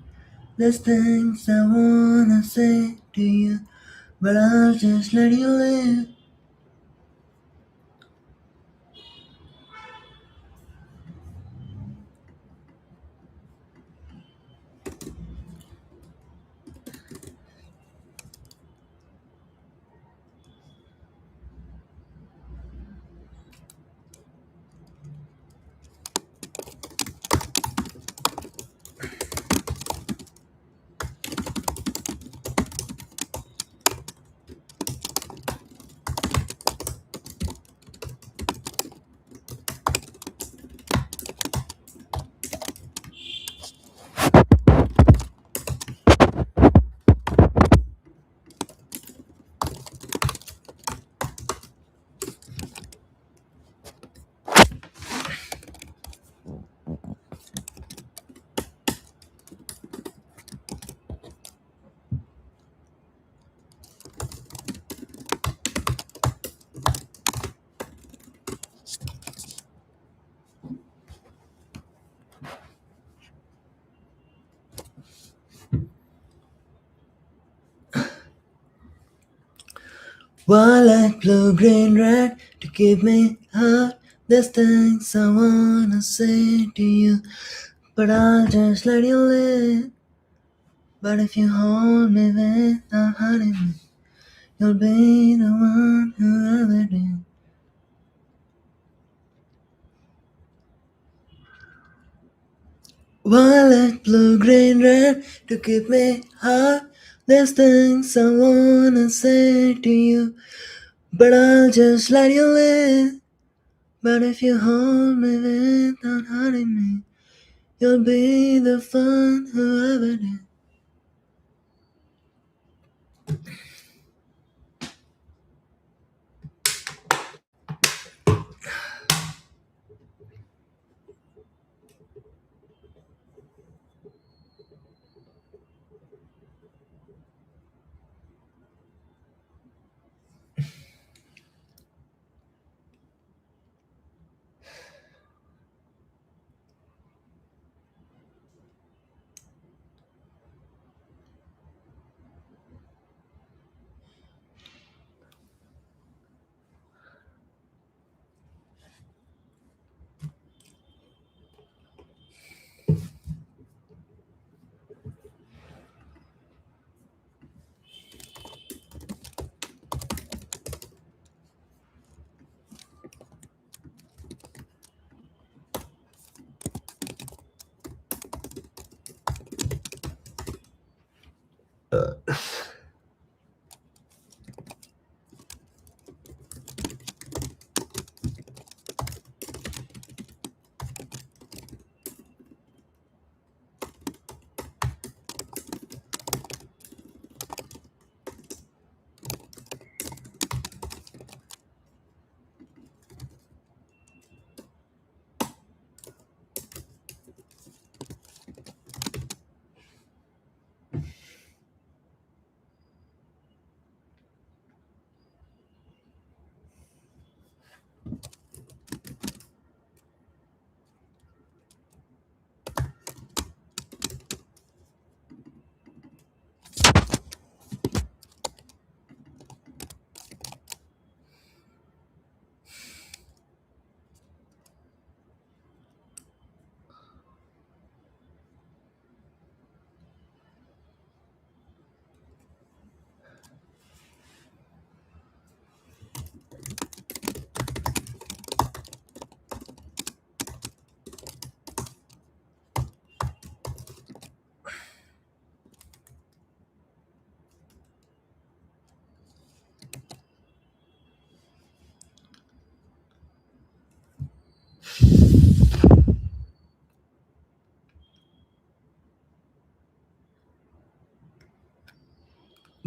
There's things I wanna say to you, but I'll just let you live. Violet, blue, green, red to keep me out. There's things I wanna say to you, but I'll just let you live. But if you hold me with a heart in me, you'll be the one who ever did. Violet, blue, green, red to keep me hot. There's things I wanna say to you, but I'll just let you live. But if you hold me without hurting me, you'll be the fun whoever did.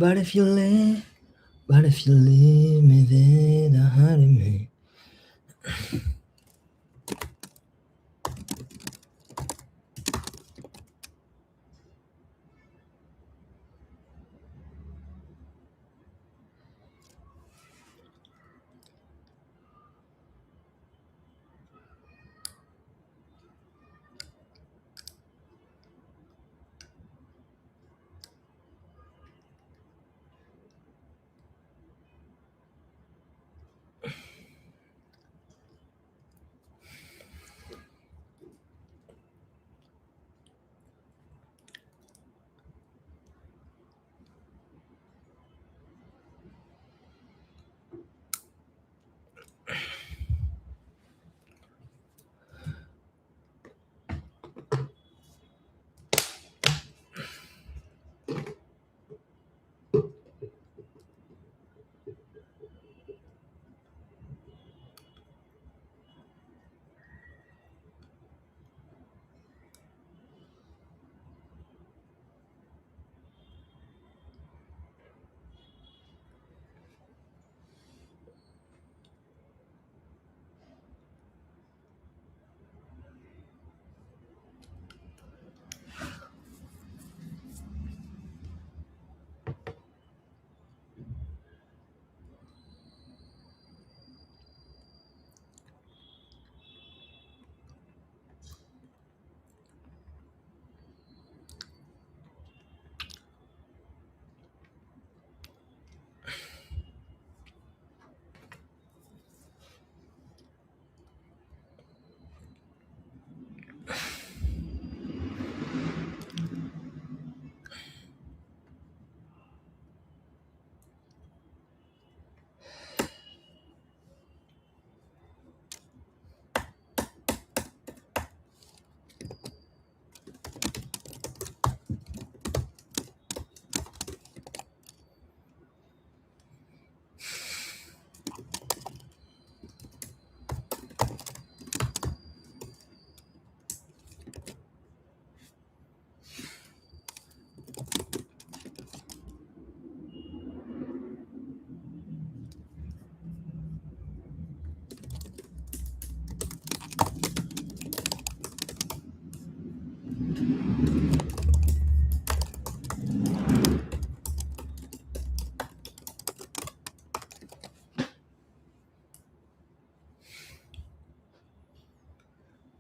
But if you leave, but if you leave me there, the hurting me.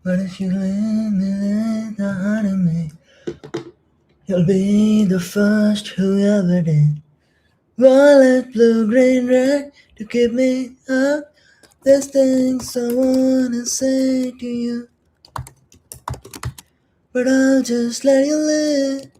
But if you leave me there, the hurting me. You'll be the first who ever did. Violet, blue, green, red to keep me up. There's things I wanna say to you, but I'll just let you live.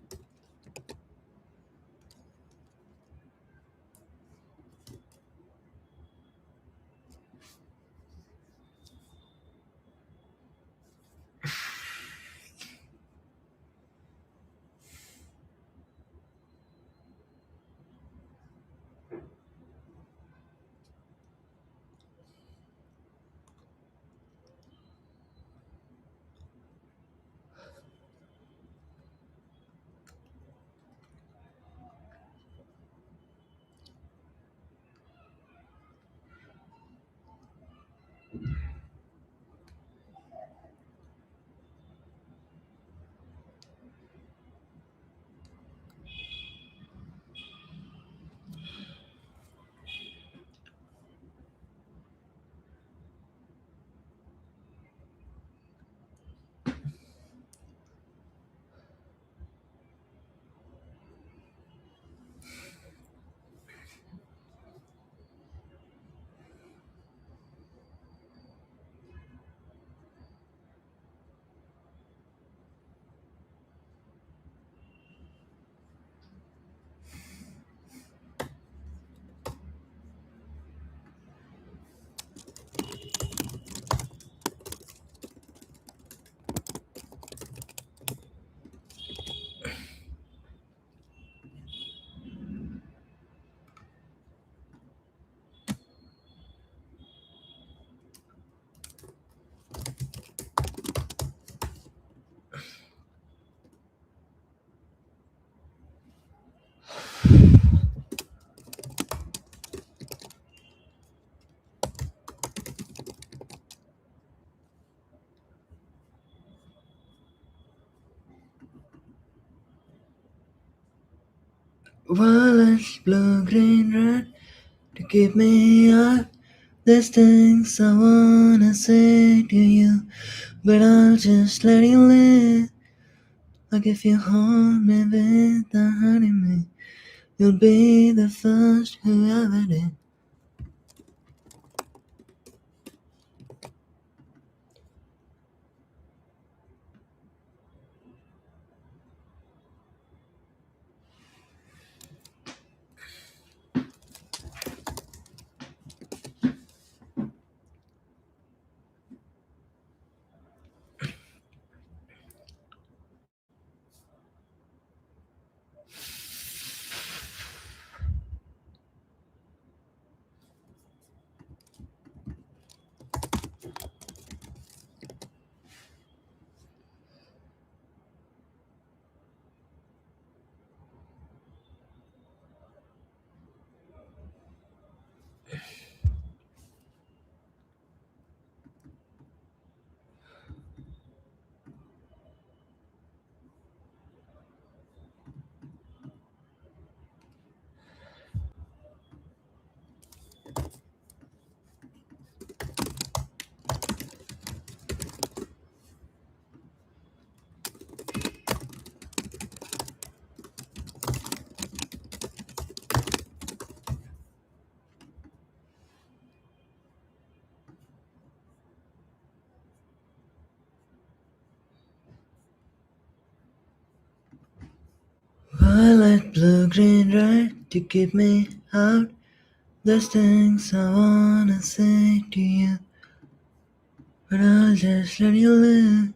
Violet, blue, green, red to keep me up. There's things I wanna say to you, but I'll just let you live. Like if you hold me without hurting me, you'll be the first who ever did. Violet, blue, green, red to keep me out. There's things I wanna say to you, but I'll just let you live.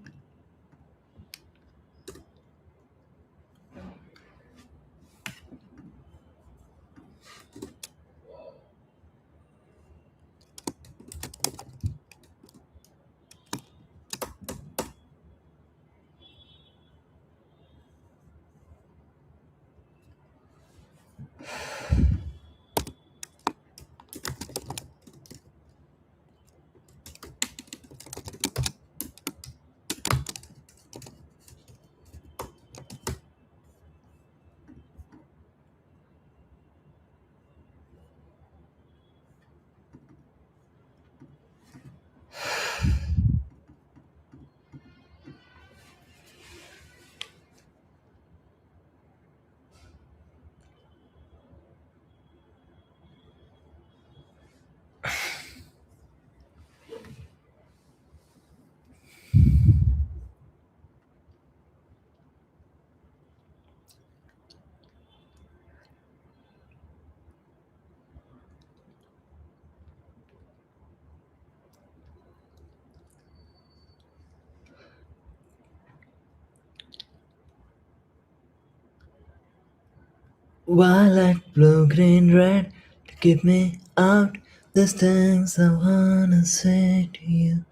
Violet, blue, green, red to keep me out. There's things I wanna say to you,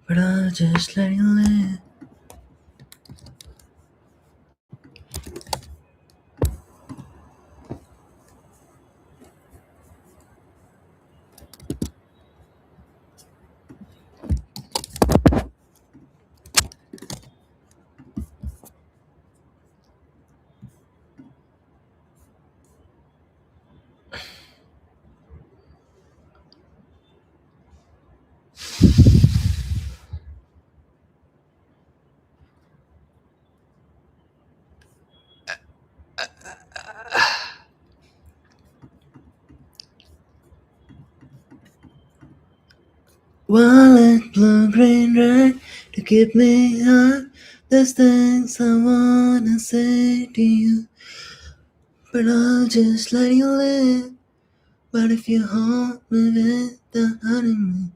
but I'll just let you live. Violet, blue, green, red to keep me out. There's things I wanna say to you, but I'll just let you live. But if you hold me without hurting me,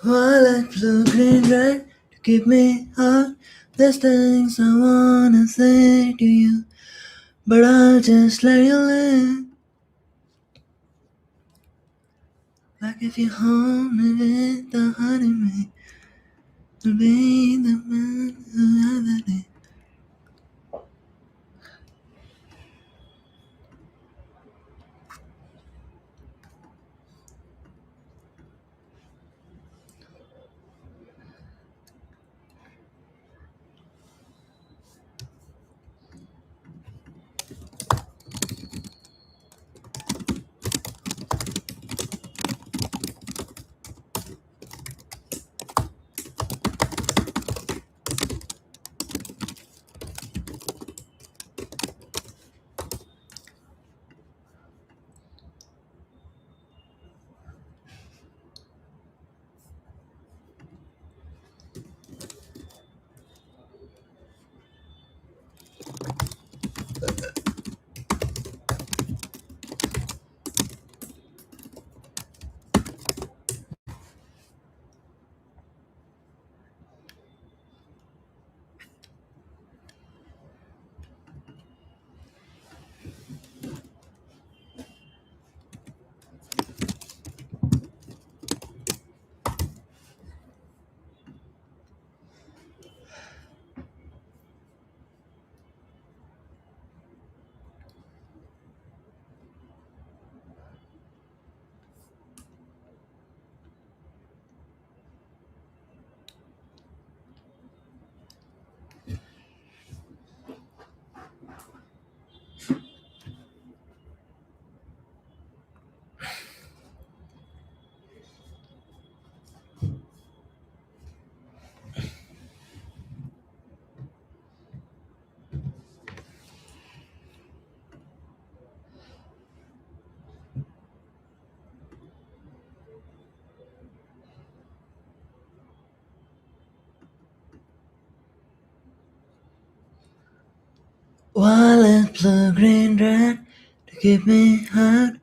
Violet, blue, green, red to keep me hot. There's things I wanna say to you, but I'll just let you live. Like if you hold me with the heart in me, to be the man who ever did. Violet, blue, green, red to keep me hot.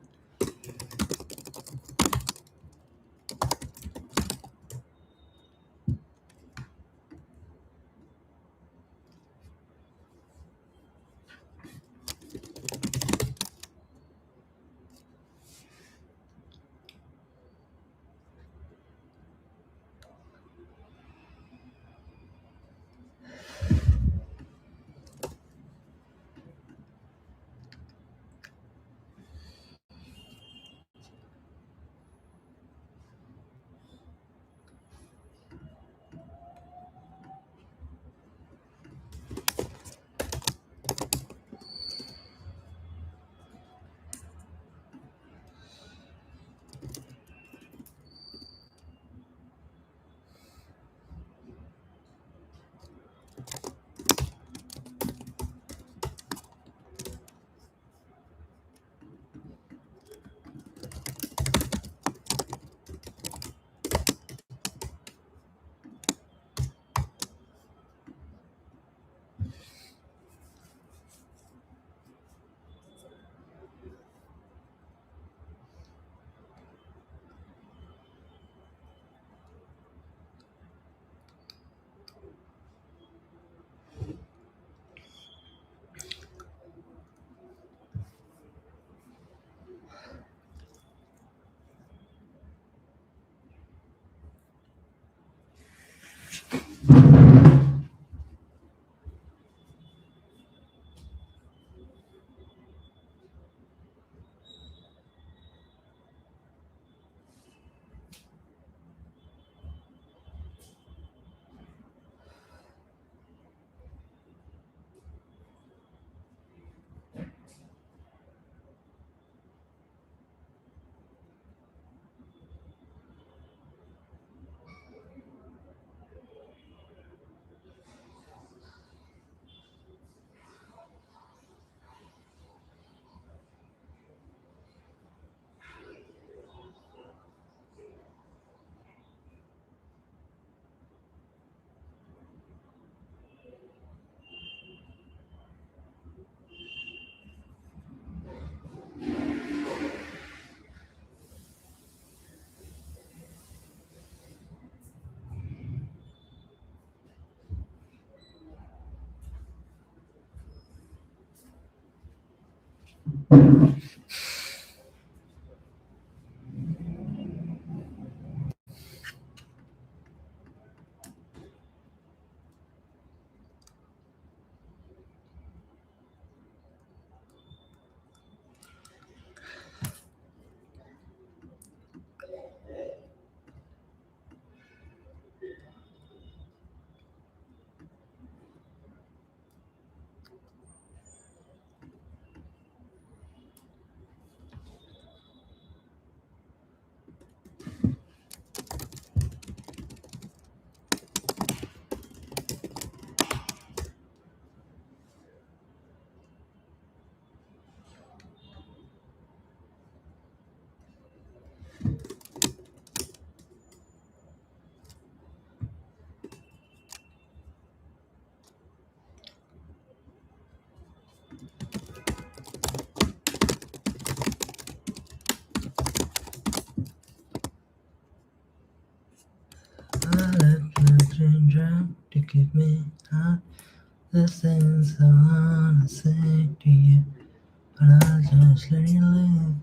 I left my dream job to keep me out. The things I wanna say to you, but I just let you live.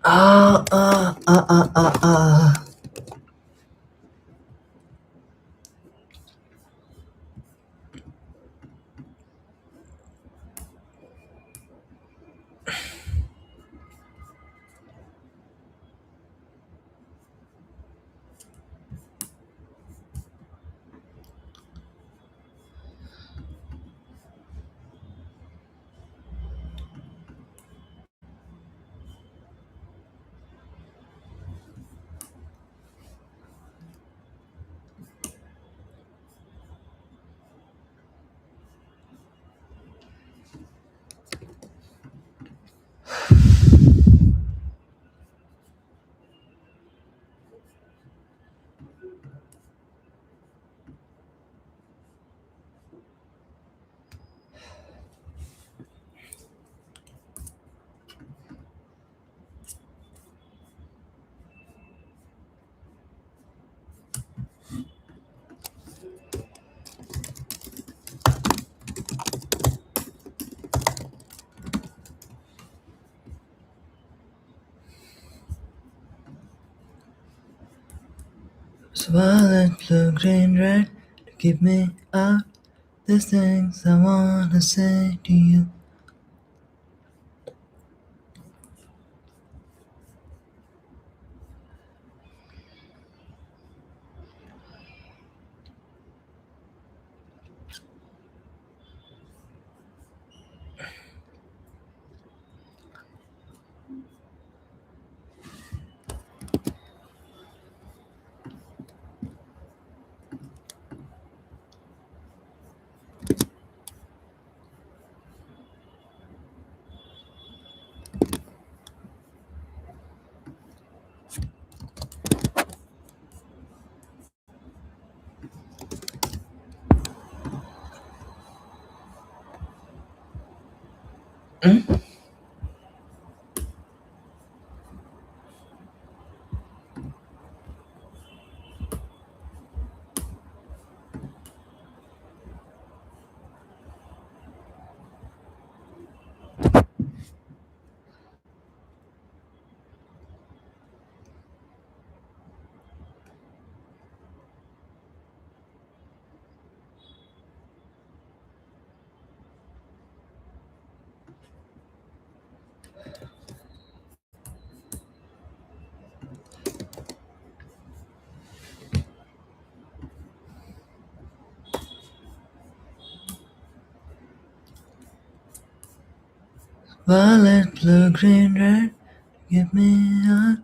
Ah, ah, ah, ah, ah, ah. So violet, blue, green, red to keep me out. There's things I wanna say to you. Violet, blue, green, red, give me out.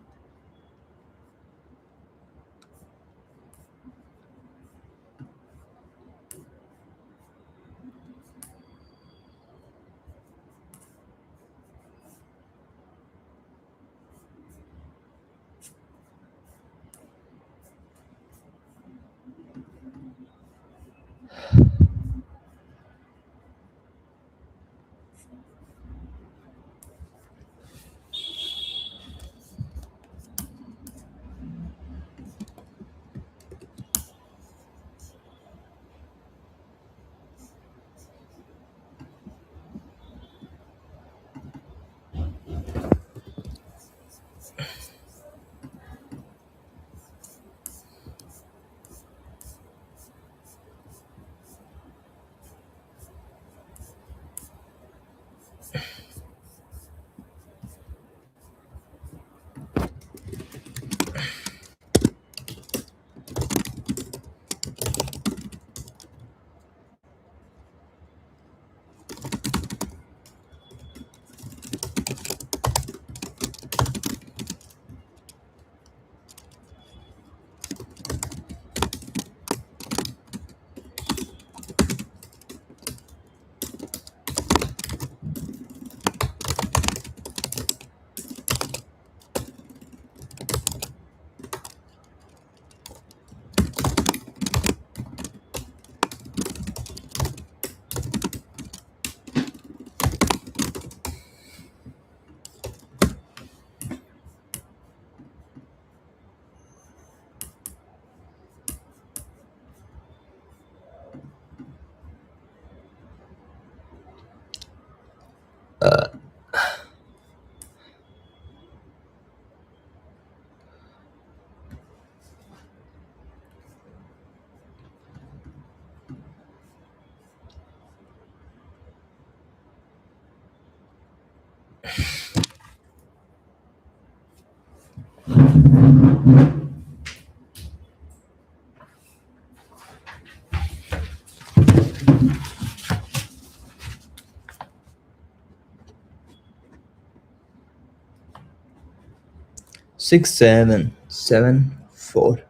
6 7 7 4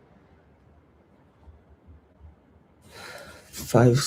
5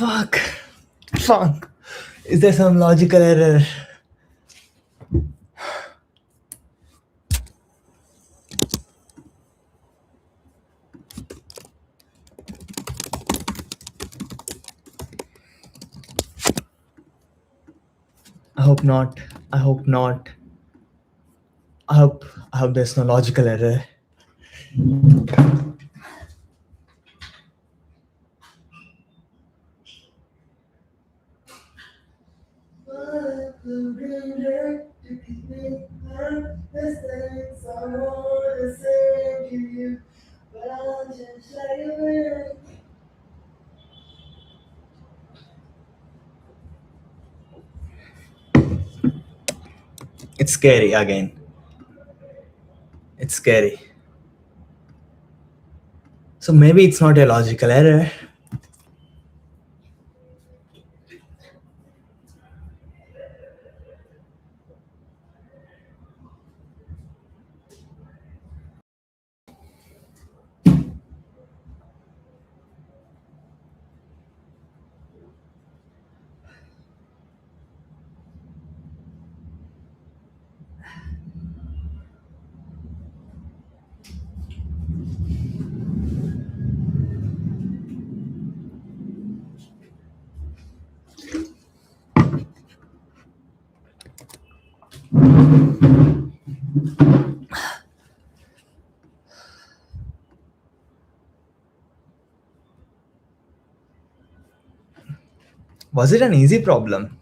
Fuck. Fuck. Is there some logical error? I hope not. I hope not. I hope I hope there's no logical error. It's scary again. It's scary. So maybe it's not a logical error. Was it an easy problem?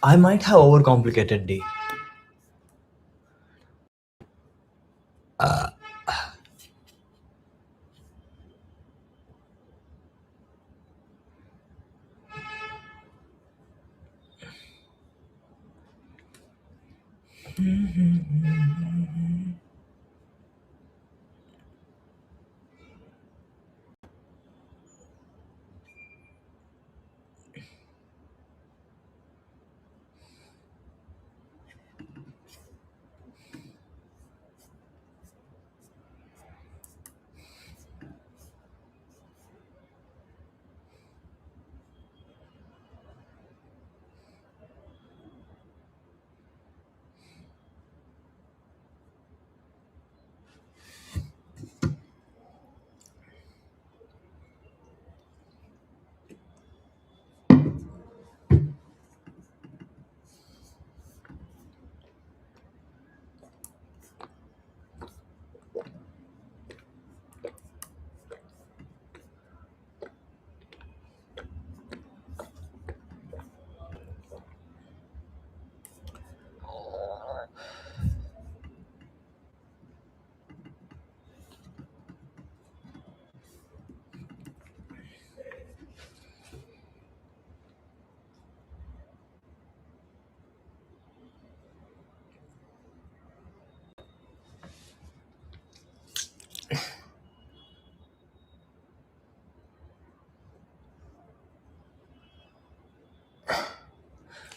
I might have overcomplicated D.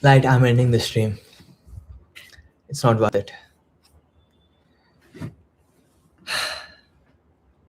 Right, I'm ending the stream. It's not worth it.